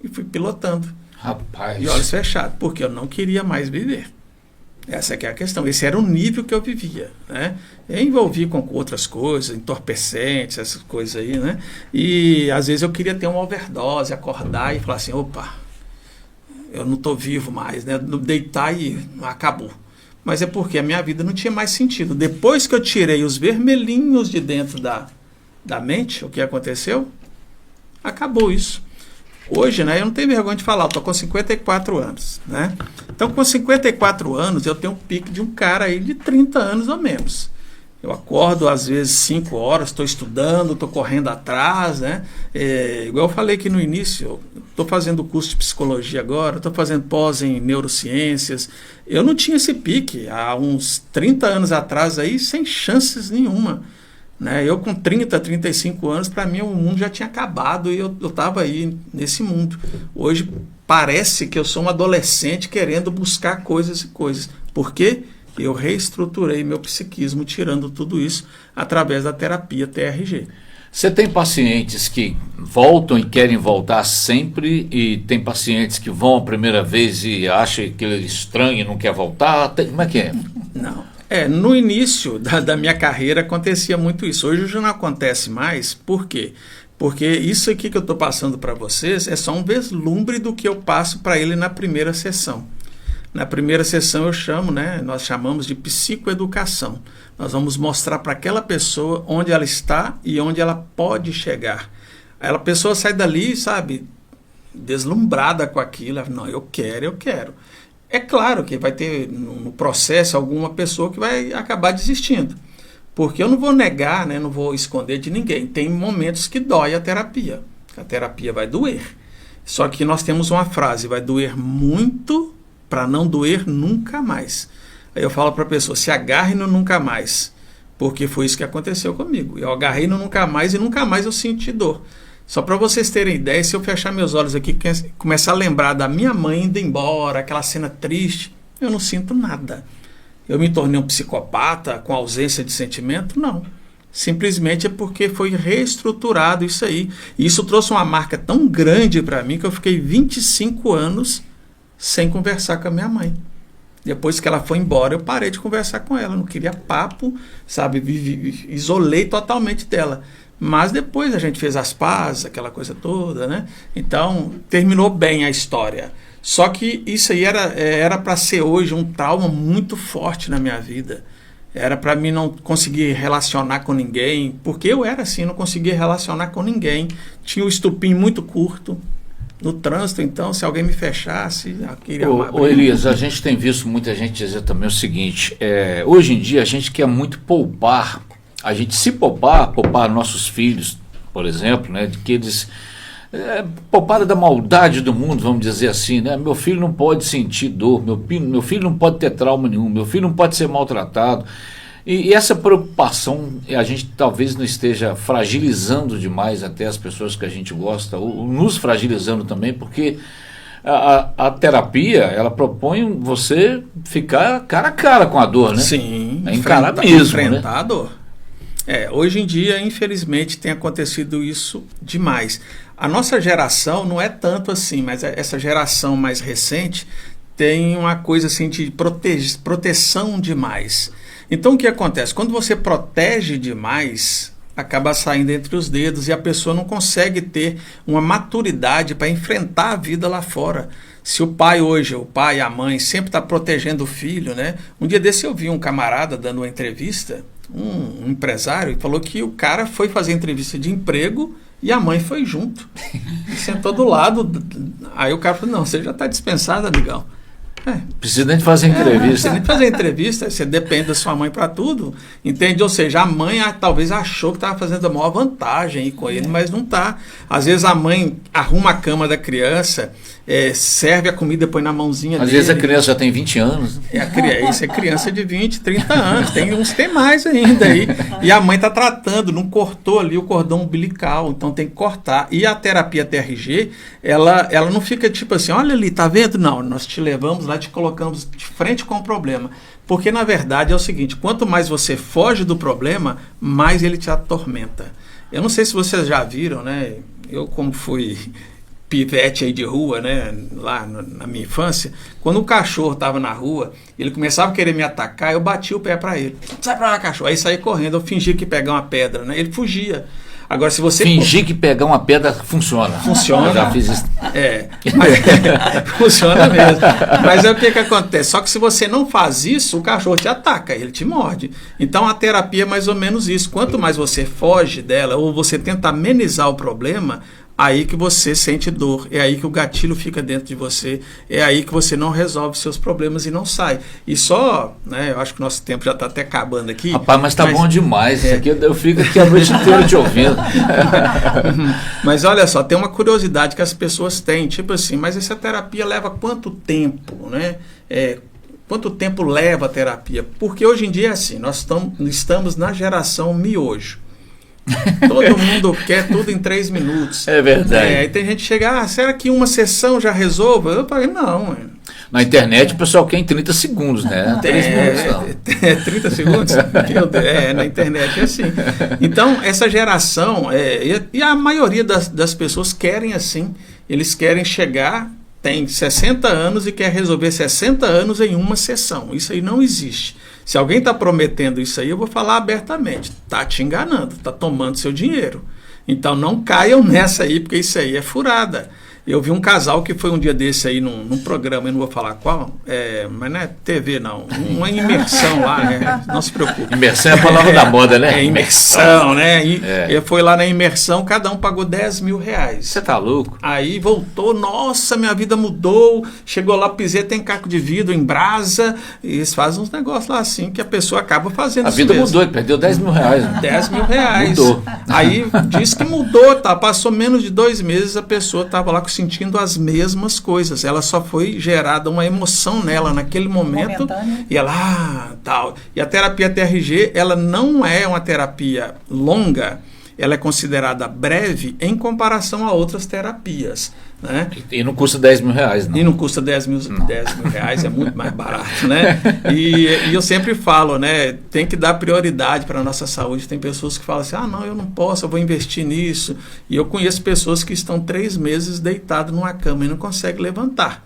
S2: E fui pilotando.
S3: Rapaz.
S2: De olhos fechados, porque eu não queria mais viver. Essa que é a questão. Esse era o nível que eu vivia. Né? Eu envolvi com outras coisas, entorpecentes, essas coisas aí. Né? E às vezes eu queria ter uma overdose, acordar e falar assim, opa, eu não estou vivo mais. Né? Deitar e acabou. Mas é porque a minha vida não tinha mais sentido. Depois que eu tirei os vermelhinhos de dentro da mente, o que aconteceu? Acabou isso. Hoje, né, eu não tenho vergonha de falar, eu estou com 54 anos. Né? Então, com 54 anos, eu tenho um pique de um cara aí de 30 anos ou menos. Eu acordo, às vezes, 5 horas, estou estudando, estou correndo atrás. Né? Igual eu falei aqui no início, estou fazendo curso de psicologia agora, estou fazendo pós em neurociências. Eu não tinha esse pique há uns 30 anos atrás, aí, sem chances nenhuma. Né? Eu com 30, 35 anos, para mim o mundo já tinha acabado e eu estava aí nesse mundo. Hoje parece que eu sou um adolescente querendo buscar coisas e coisas. Por quê? Eu reestruturei meu psiquismo tirando tudo isso através da terapia TRG.
S3: Você tem pacientes que voltam e querem voltar sempre, e tem pacientes que vão a primeira vez e acham que ele é estranho e não quer voltar? Como é que é?
S2: Não. No início da minha carreira acontecia muito isso. Hoje já não acontece mais. Por quê? Porque isso aqui que eu estou passando para vocês é só um vislumbre do que eu passo para ele na primeira sessão. Na primeira sessão eu chamo, né, nós chamamos de psicoeducação. Nós vamos mostrar para aquela pessoa onde ela está e onde ela pode chegar. A pessoa sai dali, sabe, deslumbrada com aquilo. Não, eu quero. É claro que vai ter no processo alguma pessoa que vai acabar desistindo. Porque eu não vou negar, né, não vou esconder de ninguém. Tem momentos que dói a terapia. A terapia vai doer. Só que nós temos uma frase, vai doer muito para não doer nunca mais. Aí eu falo para a pessoa, se agarre no nunca mais. Porque foi isso que aconteceu comigo. Eu agarrei no nunca mais e nunca mais eu senti dor. Só para vocês terem ideia, se eu fechar meus olhos aqui e começar a lembrar da minha mãe indo embora, aquela cena triste, eu não sinto nada. Eu me tornei um psicopata com ausência de sentimento? Não. Simplesmente é porque foi reestruturado isso aí. E isso trouxe uma marca tão grande para mim que eu fiquei 25 anos sem conversar com a minha mãe. Depois que ela foi embora, eu parei de conversar com ela. Não queria papo, sabe? Isolei totalmente dela. Mas depois a gente fez as pazes, aquela coisa toda, né? Então, terminou bem a história. Só que isso aí era para ser hoje um trauma muito forte na minha vida. Era para mim não conseguir relacionar com ninguém, porque eu era assim, não conseguia relacionar com ninguém. Tinha o estupim muito curto. No trânsito, então, se alguém me fechasse, eu queria
S3: Ô Elias, a gente tem visto muita gente dizer também o seguinte, hoje em dia a gente quer muito poupar, a gente se poupar nossos filhos, por exemplo, né, de que eles poupar da maldade do mundo, vamos dizer assim, né? Meu filho não pode sentir dor, meu filho não pode ter trauma nenhum, meu filho não pode ser maltratado. E essa preocupação, a gente talvez não esteja fragilizando demais até as pessoas que a gente gosta, ou nos fragilizando também, porque a terapia, ela propõe você ficar cara a cara com a dor, né?
S2: Sim.
S3: Encarar mesmo,
S2: enfrentar
S3: né?
S2: a dor. Hoje em dia, infelizmente, tem acontecido isso demais. A nossa geração não é tanto assim, mas essa geração mais recente tem uma coisa assim de proteção demais. Então, o que acontece? Quando você protege demais, acaba saindo entre os dedos e a pessoa não consegue ter uma maturidade para enfrentar a vida lá fora. Se o pai hoje, o pai e a mãe sempre está protegendo o filho, né? Um dia desse eu vi um camarada dando uma entrevista, um empresário, e falou que o cara foi fazer entrevista de emprego e a mãe foi junto. Sentou do lado. Aí o cara falou, não, você já está dispensado, amigão.
S3: Precisa nem de fazer entrevista.
S2: Não precisa nem de fazer entrevista, você depende da sua mãe para tudo, entende? Ou seja, a mãe talvez achou que estava fazendo a maior vantagem aí com ele, mas não está. Às vezes a mãe arruma a cama da criança, serve a comida, põe na mãozinha dele.
S3: Às vezes a criança já tem 20 anos.
S2: Isso é criança de 20, 30 anos, tem uns que tem mais ainda aí. E a mãe está tratando, não cortou ali o cordão umbilical, então tem que cortar. E a terapia TRG, ela não fica tipo assim, olha ali, tá vendo? Não, nós te levamos lá, te colocamos de frente com o problema. Porque, na verdade, é o seguinte, quanto mais você foge do problema, mais ele te atormenta. Eu não sei se vocês já viram, né? Eu, como fui pivete aí de rua, né? Lá na minha infância, quando o cachorro estava na rua, ele começava a querer me atacar, eu batia o pé para ele. Sai pra lá, cachorro. Aí saí correndo, eu fingia que ia pegar uma pedra, né? Ele fugia. Agora, se você...
S3: Fingir que pegar uma pedra funciona.
S2: Funciona.
S3: Eu já fiz isso.
S2: Funciona mesmo. Mas o que acontece? Só que se você não faz isso, o cachorro te ataca, ele te morde. Então, a terapia é mais ou menos isso. Quanto mais você foge dela, ou você tenta amenizar o problema, aí que você sente dor, é aí que o gatilho fica dentro de você, é aí que você não resolve seus problemas e não sai. E só, né, eu acho que o nosso tempo já está até acabando aqui.
S3: Rapaz, mas tá bom demais, isso aqui eu fico aqui a noite inteira te ouvindo.
S2: Mas olha só, tem uma curiosidade que as pessoas têm, tipo assim, mas essa terapia leva quanto tempo, né? Quanto tempo leva a terapia? Porque hoje em dia é assim, nós estamos na geração miojo. Todo mundo quer tudo em 3 minutos.
S3: É verdade.
S2: Aí tem gente que chega, será que uma sessão já resolve? Eu falei, não.
S3: Na internet o pessoal quer em 30 segundos, né? 3 minutos não.
S2: 30 segundos? Na internet é assim. Então, essa geração, e a maioria das pessoas querem assim, eles querem chegar, tem 60 anos e quer resolver 60 anos em uma sessão. Isso aí não existe. Se alguém está prometendo isso aí, eu vou falar abertamente. Está te enganando, está tomando seu dinheiro. Então não caiam nessa aí, porque isso aí é furada. Eu vi um casal que foi um dia desse aí num programa, eu não vou falar qual, mas não é TV não, uma imersão lá, né? Não se preocupe.
S3: Imersão é a palavra da moda, né?
S2: Imersão, né? E foi lá na imersão, cada um pagou R$10.000.
S3: Você tá louco?
S2: Aí voltou, nossa, minha vida mudou, chegou lá, pisei, tem caco de vidro em brasa, e eles fazem uns negócios lá assim, que a pessoa acaba fazendo isso.
S3: A vida mudou, ele perdeu R$10.000.
S2: R$10.000.
S3: Mudou.
S2: Aí disse que mudou, passou menos de 2 meses, a pessoa estava lá sentindo as mesmas coisas. Ela só foi gerada uma emoção nela naquele momento.
S1: Momentâneo.
S2: E ela, tal. E a terapia TRG, ela não é uma terapia longa, ela é considerada breve em comparação a outras terapias. Né?
S3: E não custa R$10.000, não.
S2: E não custa R$10.000, é muito mais barato, né? E eu sempre falo, né? Tem que dar prioridade para a nossa saúde. Tem pessoas que falam assim, não, eu não posso, eu vou investir nisso. E eu conheço pessoas que estão 3 meses deitadas numa cama e não conseguem levantar.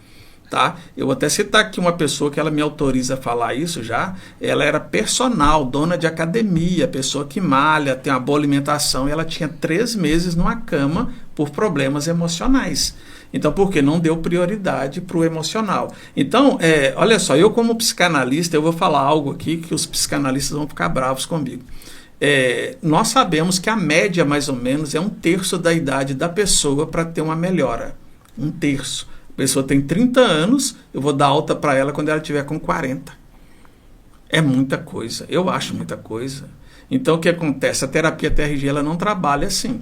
S2: Tá? Eu vou até citar aqui uma pessoa que ela me autoriza a falar isso já. Ela era personal, dona de academia, pessoa que malha, tem uma boa alimentação, e ela tinha 3 meses numa cama por problemas emocionais. Então, por quê? Não deu prioridade para o emocional. Então, olha só, eu como psicanalista, eu vou falar algo aqui que os psicanalistas vão ficar bravos comigo. Nós sabemos que a média, mais ou menos, é 1/3 da idade da pessoa para ter uma melhora. 1/3. A pessoa tem 30 anos, eu vou dar alta para ela quando ela estiver com 40. É muita coisa, eu acho muita coisa. Então, o que acontece? A terapia TRG ela não trabalha assim.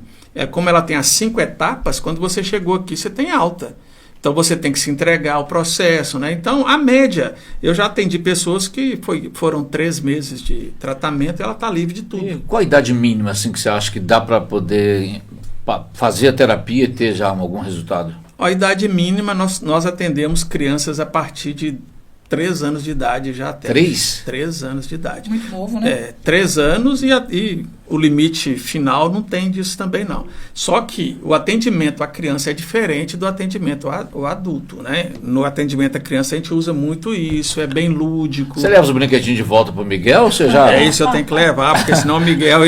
S2: Como ela tem as 5 etapas, quando você chegou aqui, você tem alta. Então, você tem que se entregar ao processo, né? Então, a média, eu já atendi pessoas que foram 3 meses de tratamento e ela está livre de tudo.
S3: E qual a idade mínima assim, que você acha que dá para poder fazer a terapia e ter já algum resultado?
S2: A idade mínima, nós atendemos crianças a partir de 3 anos de idade já até.
S3: 3?
S2: 3 anos de idade.
S1: Muito novo, né?
S2: 3 anos e o limite final não tem disso também não. Só que o atendimento à criança é diferente do atendimento ao adulto, né? No atendimento à criança a gente usa muito isso, é bem lúdico.
S3: Você leva os brinquedinhos de volta pro Miguel ou você já...
S2: É isso, eu tenho que levar, porque senão o Miguel,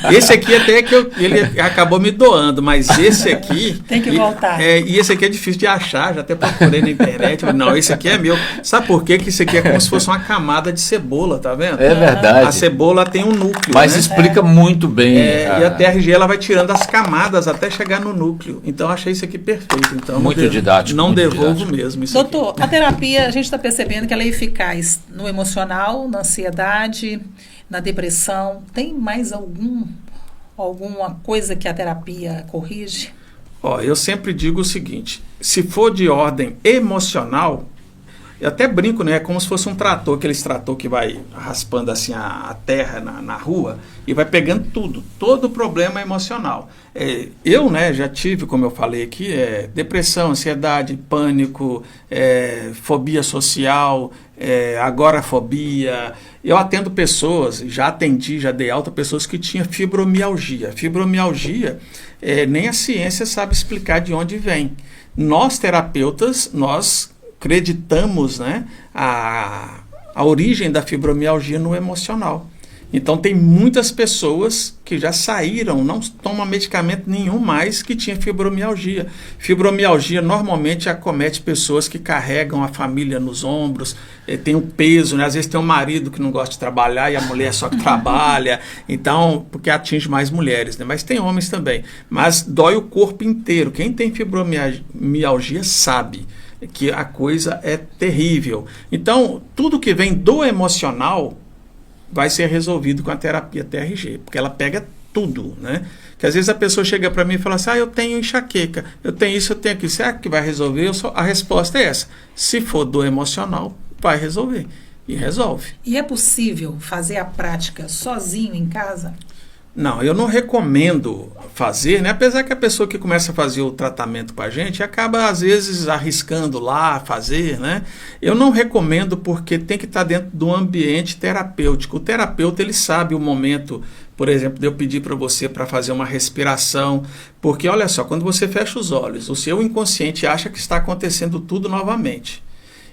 S2: esse aqui até que ele acabou me doando, mas esse aqui...
S1: Tem que voltar.
S2: E esse aqui é difícil de achar, já até procurei na internet. Não, esse aqui é meu. Sabe por quê? Que isso aqui é como se fosse uma camada de cebola, tá vendo?
S3: É verdade.
S2: A cebola tem um núcleo,
S3: mas
S2: né?
S3: Explica muito bem.
S2: E a TRG ela vai tirando as camadas até chegar no núcleo. Então, eu achei isso aqui perfeito. Então,
S3: muito didático.
S2: Não
S3: muito
S2: devolvo
S3: didático.
S2: mesmo isso
S1: Doutor,
S2: aqui.
S1: a terapia, a gente está percebendo que ela é eficaz no emocional, na ansiedade, na depressão. Tem mais alguma coisa que a terapia corrige?
S2: Eu sempre digo o seguinte, se for de ordem emocional, eu até brinco, né? É como se fosse um trator, aqueles trator que vai raspando assim a terra na rua e vai pegando tudo, todo o problema emocional. Eu, né, já tive, como eu falei aqui, depressão, ansiedade, pânico, fobia social, agorafobia. Eu atendo pessoas, já dei alta pessoas que tinham fibromialgia. Fibromialgia, nem a ciência sabe explicar de onde vem. Nós, terapeutas, nós acreditamos, né, a origem da fibromialgia no emocional. Então, tem muitas pessoas que já saíram, não tomam medicamento nenhum mais, que tinha fibromialgia. Fibromialgia normalmente acomete pessoas que carregam a família nos ombros, tem um peso, né? Às vezes tem um marido que não gosta de trabalhar e a mulher só que trabalha, então, porque atinge mais mulheres, né? Mas tem homens também. Mas dói o corpo inteiro. Quem tem fibromialgia sabe que a coisa é terrível. Então, tudo que vem do emocional vai ser resolvido com a terapia TRG, porque ela pega tudo, né? Que às vezes a pessoa chega para mim e fala assim, eu tenho enxaqueca, eu tenho isso, eu tenho aquilo. Será que vai resolver? A resposta é essa. Se for do emocional, vai resolver. E resolve.
S1: E é possível fazer a prática sozinho em casa?
S2: Não, eu não recomendo fazer, né? Apesar que a pessoa que começa a fazer o tratamento com a gente acaba, às vezes, arriscando lá fazer, né? Eu não recomendo porque tem que estar dentro de um ambiente terapêutico. O terapeuta, ele sabe o momento, por exemplo, de eu pedir para você para fazer uma respiração, porque, olha só, quando você fecha os olhos, o seu inconsciente acha que está acontecendo tudo novamente.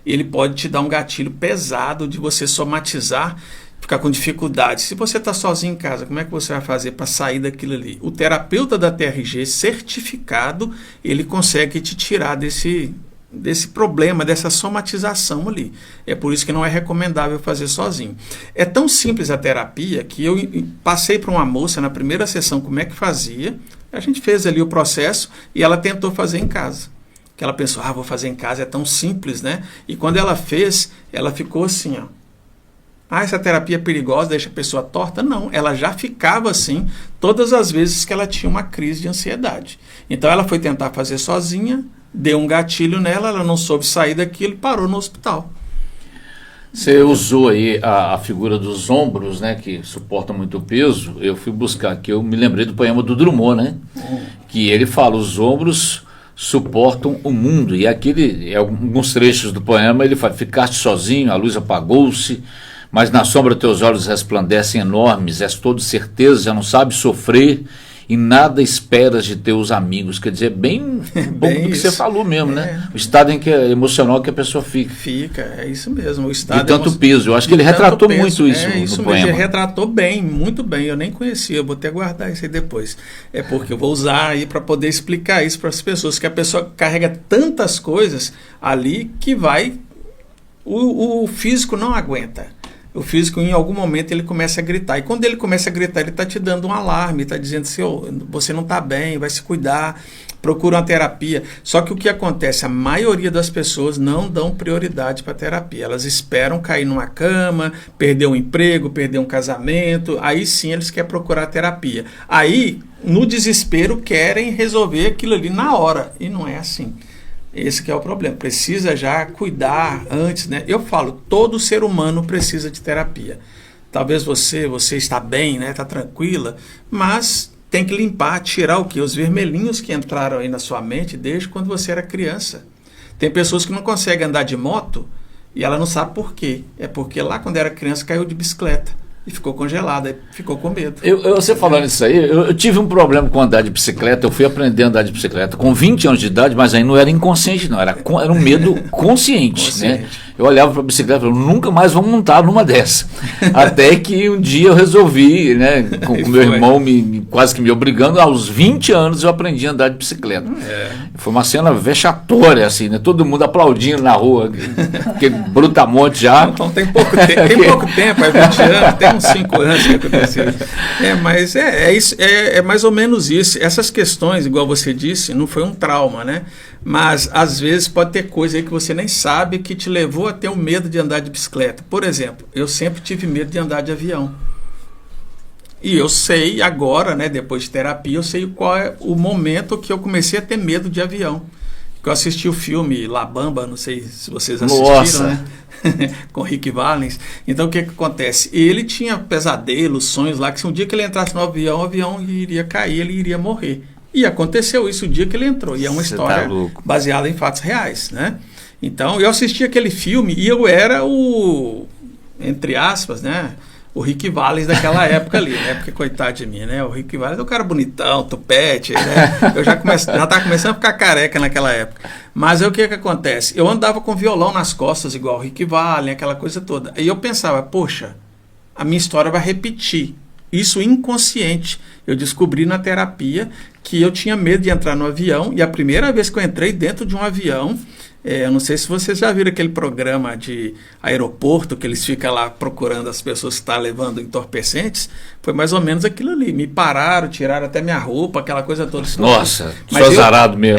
S2: Ele pode te dar um gatilho pesado de você somatizar, ficar com dificuldade. Se você está sozinho em casa, como é que você vai fazer para sair daquilo ali? O terapeuta da TRG certificado, ele consegue te tirar desse problema, dessa somatização ali. É por isso que não é recomendável fazer sozinho. É tão simples a terapia que eu passei para uma moça na primeira sessão como é que fazia, a gente fez ali o processo e ela tentou fazer em casa. Que ela pensou, vou fazer em casa, é tão simples, né? E quando ela fez, ela ficou assim, essa terapia é perigosa, deixa a pessoa torta? Não, ela já ficava assim todas as vezes que ela tinha uma crise de ansiedade. Então ela foi tentar fazer sozinha, deu um gatilho nela, ela não soube sair daquilo e parou no hospital.
S3: Você usou aí a figura dos ombros, né, que suporta muito peso. Eu fui buscar aqui, eu me lembrei do poema do Drummond, né? Que ele fala, os ombros suportam o mundo. E aquele, alguns trechos do poema, ele fala, ficaste sozinho, a luz apagou-se, mas na sombra teus olhos resplandecem enormes, és todo certeza, já não sabes sofrer e nada esperas de teus amigos. Quer dizer, bem um pouco do que você falou mesmo, né? O estado emocional que a pessoa fica.
S2: É isso mesmo. O estado
S3: de tanto peso. Eu acho que ele retratou muito isso no poema.
S2: Ele retratou bem, muito bem. Eu nem conhecia, eu vou até guardar isso aí depois. É porque eu vou usar aí para poder explicar isso para as pessoas, que a pessoa carrega tantas coisas ali que o físico não aguenta. O físico, em algum momento, ele começa a gritar. E quando ele começa a gritar, ele está te dando um alarme, está dizendo assim, você não está bem, vai se cuidar, procura uma terapia. Só que o que acontece? A maioria das pessoas não dão prioridade para a terapia. Elas esperam cair numa cama, perder um emprego, perder um casamento. Aí sim eles querem procurar terapia. Aí, no desespero, querem resolver aquilo ali na hora. E não é assim. Esse que é o problema, precisa já cuidar antes, né? Eu falo, todo ser humano precisa de terapia. Talvez você está bem, né? Está tranquila, mas tem que limpar, tirar o quê? Os vermelhinhos que entraram aí na sua mente desde quando você era criança. Tem pessoas que não conseguem andar de moto e ela não sabe por quê. É porque lá quando era criança caiu de bicicleta. e ficou congelado, aí ficou com medo.
S3: Você falando isso aí, eu tive um problema com andar de bicicleta, eu fui aprender a andar de bicicleta com 20 anos de idade, mas aí não era inconsciente não, era um medo consciente, né? Eu olhava para a bicicleta e falava, nunca mais vou montar numa dessa. Até que um dia eu resolvi, né, com meu irmão quase que me obrigando, aos 20 anos eu aprendi a andar de bicicleta. Foi uma cena vexatória, assim, né? Todo mundo aplaudindo na rua, aquele brutamonte já.
S2: Então tem pouco tempo, 20 anos, tem uns 5 anos que aconteceu. Mas é mais ou menos isso. Essas questões, igual você disse, não foi um trauma, né? Mas às vezes pode ter coisa aí que você nem sabe que te levou a ter o medo de andar de bicicleta. Por exemplo, eu sempre tive medo de andar de avião. E eu sei agora, né, depois de terapia, eu sei qual é o momento que eu comecei a ter medo de avião. Porque eu assisti o filme La Bamba, não sei se vocês assistiram,
S3: Nossa.
S2: né? Com Rick Valens. Então o que acontece? Ele tinha pesadelos, sonhos lá, que se um dia que ele entrasse no avião, o avião iria cair, ele iria morrer. E aconteceu isso o dia que ele entrou. E é uma história baseada em fatos reais, né? Então, eu assisti aquele filme e eu era o, entre aspas, né? O Rick Valens daquela época ali, né? Porque, coitado de mim, né? O Rick Valens é um cara bonitão, tupete, né? Eu já estava começando a ficar careca naquela época. Mas aí o que acontece? Eu andava com violão nas costas, igual o Rick Valens, aquela coisa toda. E eu pensava, poxa, a minha história vai repetir. Isso inconsciente. Eu descobri na terapia que eu tinha medo de entrar no avião, e a primeira vez que eu entrei dentro de um avião, eu não sei se vocês já viram aquele programa de aeroporto, que eles ficam lá procurando as pessoas que estão levando entorpecentes, foi mais ou menos aquilo ali. Me pararam, tiraram até minha roupa, aquela coisa toda.
S3: Nossa, sou azarado mesmo.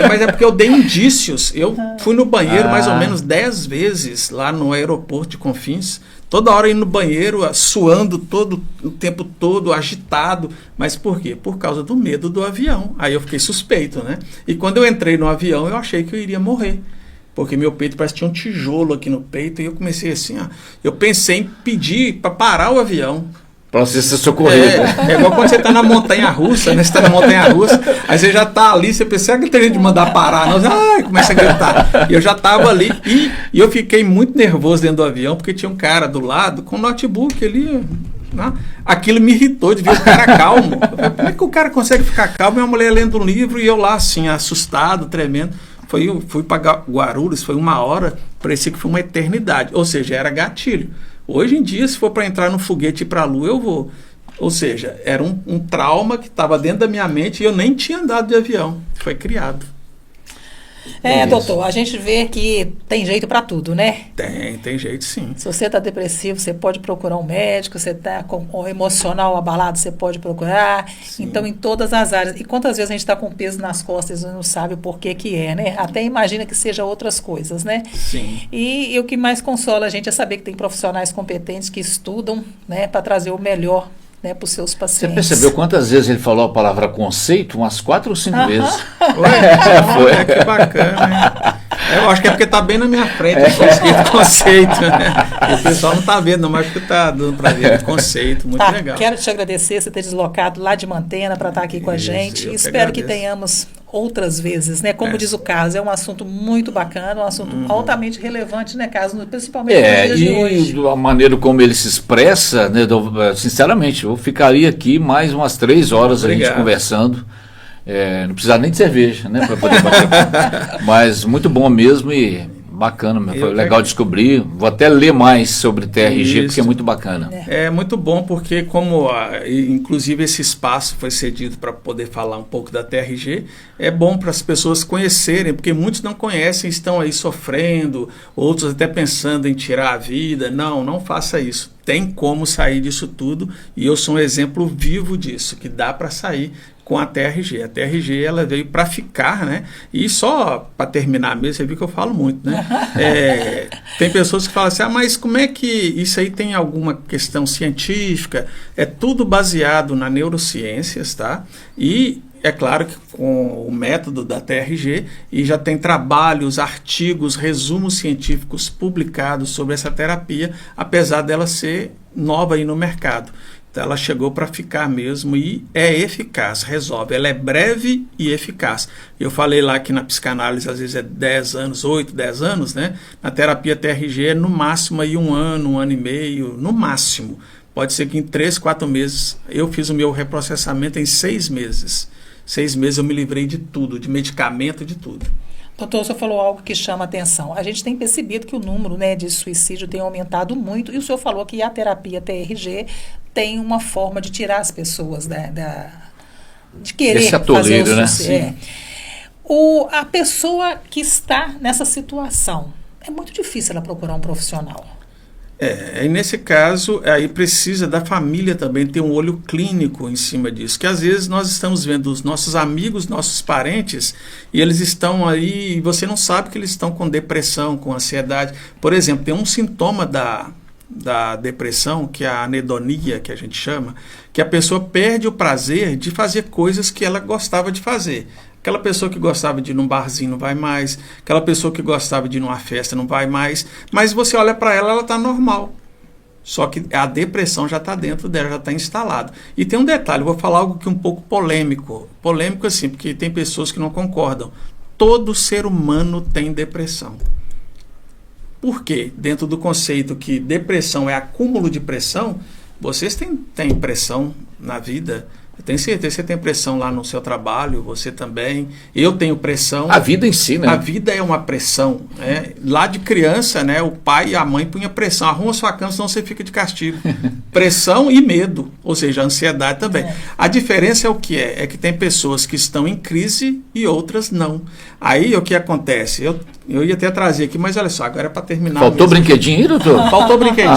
S2: Mas é porque eu dei indícios. Eu fui no banheiro mais ou menos 10 vezes lá no aeroporto de Confins, toda hora indo no banheiro, suando todo o tempo todo, agitado. Mas por quê? Por causa do medo do avião. Aí eu fiquei suspeito, né? E quando eu entrei no avião, eu achei que eu iria morrer. Porque meu peito parece que tinha um tijolo aqui no peito. E eu comecei assim, ó. Eu pensei em pedir para parar o avião.
S3: Para você ser socorrido.
S2: É igual quando você está na montanha-russa, né? Você está na montanha-russa, aí você já está ali, você pensa, será que tem jeito de mandar parar? Não, começa a gritar. E eu já estava ali e eu fiquei muito nervoso dentro do avião, porque tinha um cara do lado com um notebook ali. Né? Aquilo me irritou de ver o cara calmo. Como é que o cara consegue ficar calmo? Minha mulher lendo um livro e eu lá assim, assustado, tremendo. Fui para Guarulhos, foi 1 hora, parecia que foi uma eternidade. Ou seja, era gatilho. Hoje em dia, se for para entrar no foguete e ir para a Lua, eu vou. Ou seja, era um trauma que estava dentro da minha mente e eu nem tinha andado de avião. Foi criado.
S1: Doutor, a gente vê que tem jeito para tudo, né?
S2: Tem jeito sim.
S1: Se você está depressivo, você pode procurar um médico, você está com o emocional abalado, você pode procurar. Sim. Então, em todas as áreas. E quantas vezes a gente está com peso nas costas e não sabe o porquê que é, né? Até imagina que seja outras coisas, né?
S2: Sim.
S1: E o que mais consola a gente é saber que tem profissionais competentes que estudam, né, para trazer o melhor, né, para os seus pacientes.
S3: Você percebeu quantas vezes ele falou a palavra conceito? Umas 4 ou 5 vezes.
S2: Foi. Que bacana, né? Eu acho que é porque está bem na minha frente o escrito conceito, né? E o pessoal não está vendo, mas porque está dando para ver conceito, muito legal.
S1: Quero te agradecer você ter deslocado lá de Mantena para estar aqui com a gente. Espero que tenhamos outras vezes, né? Como diz o Carlos, é um assunto muito bacana, um assunto altamente relevante, né, Carlos? Principalmente nos dias de hoje.
S3: E a maneira como ele se expressa, né, sinceramente, eu ficaria aqui mais umas 3 horas a gente conversando. Não precisava nem de cerveja, né, para poder bater. Mas muito bom mesmo e bacana, foi legal descobrir. Vou até ler mais sobre TRG, porque é muito bacana.
S2: É muito bom porque inclusive esse espaço foi cedido para poder falar um pouco da TRG, é bom para as pessoas conhecerem, porque muitos não conhecem, estão aí sofrendo, outros até pensando em tirar a vida. Não faça isso. Tem como sair disso tudo e eu sou um exemplo vivo disso, que dá para sair com a TRG. A TRG ela veio para ficar, né? E só para terminar mesmo, você viu que eu falo muito, né? Tem pessoas que falam assim, mas como é que isso aí tem alguma questão científica? É tudo baseado na neurociências, tá? E é claro que com o método da TRG, e já tem trabalhos, artigos, resumos científicos publicados sobre essa terapia, apesar dela ser nova aí no mercado. Então, ela chegou para ficar mesmo e é eficaz, resolve. Ela é breve e eficaz. Eu falei lá que na psicanálise às vezes é 10 anos, 8, 10 anos, né? Na terapia TRG é no máximo aí 1 ano e meio, no máximo. Pode ser que em 3, 4 meses, eu fiz o meu reprocessamento em 6 meses. 6 meses eu me livrei de tudo, de medicamento, de tudo.
S1: Doutor, você falou algo que chama atenção. A gente tem percebido que o número, né, de suicídio tem aumentado muito, e o senhor falou que a terapia TRG tem uma forma de tirar as pessoas de querer
S3: esse
S1: fazer o
S3: né?
S1: suicídio. A pessoa que está nessa situação, é muito difícil ela procurar um profissional.
S2: E nesse caso, aí precisa da família também ter um olho clínico em cima disso, que às vezes nós estamos vendo os nossos amigos, nossos parentes, e eles estão aí, e você não sabe que eles estão com depressão, com ansiedade. Por exemplo, tem um sintoma da depressão, que é a anedonia, que a gente chama, que a pessoa perde o prazer de fazer coisas que ela gostava de fazer. Aquela pessoa que gostava de ir num barzinho não vai mais, aquela pessoa que gostava de ir numa festa não vai mais, mas você olha para ela, ela está normal. Só que a depressão já está dentro dela, já está instalada. E tem um detalhe, eu vou falar algo que é um pouco polêmico. Polêmico assim, porque tem pessoas que não concordam. Todo ser humano tem depressão. Por quê? Dentro do conceito que depressão é acúmulo de pressão, vocês têm pressão na vida. Eu tenho certeza que você tem pressão lá no seu trabalho, você também. Eu tenho pressão.
S3: A vida em si, né?
S2: A vida é uma pressão. Né? Lá de criança, né, o pai e a mãe punham pressão. Arruma sua cama, senão você fica de castigo. Pressão e medo, ou seja, ansiedade também. A diferença é o que é? É que tem pessoas que estão em crise e outras não. Aí o que acontece? Eu ia até trazer aqui, mas olha só, agora é para terminar.
S3: Faltou brinquedinho aí, doutor?
S2: Faltou brinquedinho.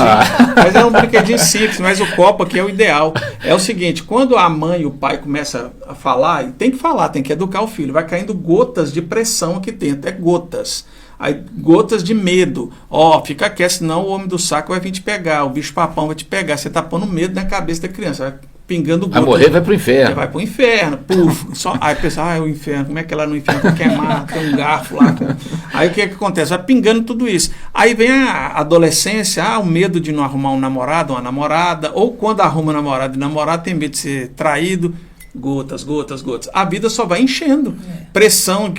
S2: Mas é um brinquedinho simples, mas o copo aqui é o ideal. É o seguinte, quando a mãe e o pai começam a falar, tem que falar, tem que educar o filho, vai caindo gotas de pressão aqui dentro, gotas. Aí, gotas de medo. Fica quieto, senão o homem do saco vai vir te pegar, o bicho-papão vai te pegar. Você tá pondo medo na cabeça da criança, vai pingando gota.
S3: Vai morrer, vai pro inferno.
S2: Vai pro inferno, puf. Aí a pessoa, o inferno, como é que ela no inferno vai queimar, tem um garfo lá. Aí o que acontece? Vai pingando tudo isso. Aí vem a adolescência, o medo de não arrumar um namorado, uma namorada, ou quando arruma um namorado e namorado, tem medo de ser traído. Gotas, gotas, gotas. A vida só vai enchendo. Pressão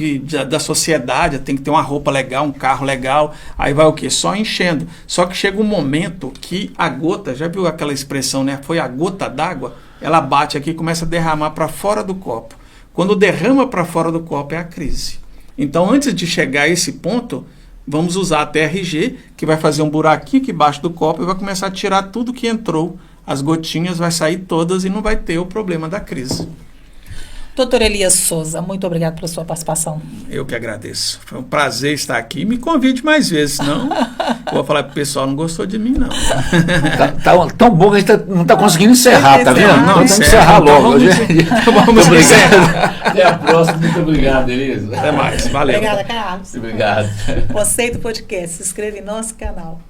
S2: da sociedade, tem que ter uma roupa legal, um carro legal. Aí vai o quê? Só enchendo. Só que chega um momento que a gota, já viu aquela expressão, né? Foi a gota d'água, ela bate aqui e começa a derramar para fora do copo. Quando derrama para fora do copo é a crise. Então, antes de chegar a esse ponto, vamos usar a TRG, que vai fazer um buraquinho aqui embaixo do copo e vai começar a tirar tudo que entrou. As gotinhas vai sair todas e não vai ter o problema da crise.
S1: Doutor Elias Souza, muito obrigado pela sua participação.
S2: Eu que agradeço. Foi um prazer estar aqui. Me convide mais vezes, senão eu vou falar que o pessoal não gostou de mim, não.
S3: Tá tão bom que a gente não está conseguindo encerrar, tá vendo?
S2: Não,
S3: vamos encerrar logo.
S2: Vamos encerrar.
S3: Até a próxima. Muito obrigado, Elias.
S2: Até mais. Valeu.
S1: Obrigada, Carlos.
S3: Obrigado.
S1: Conceito Podcast. Se inscreva em nosso canal.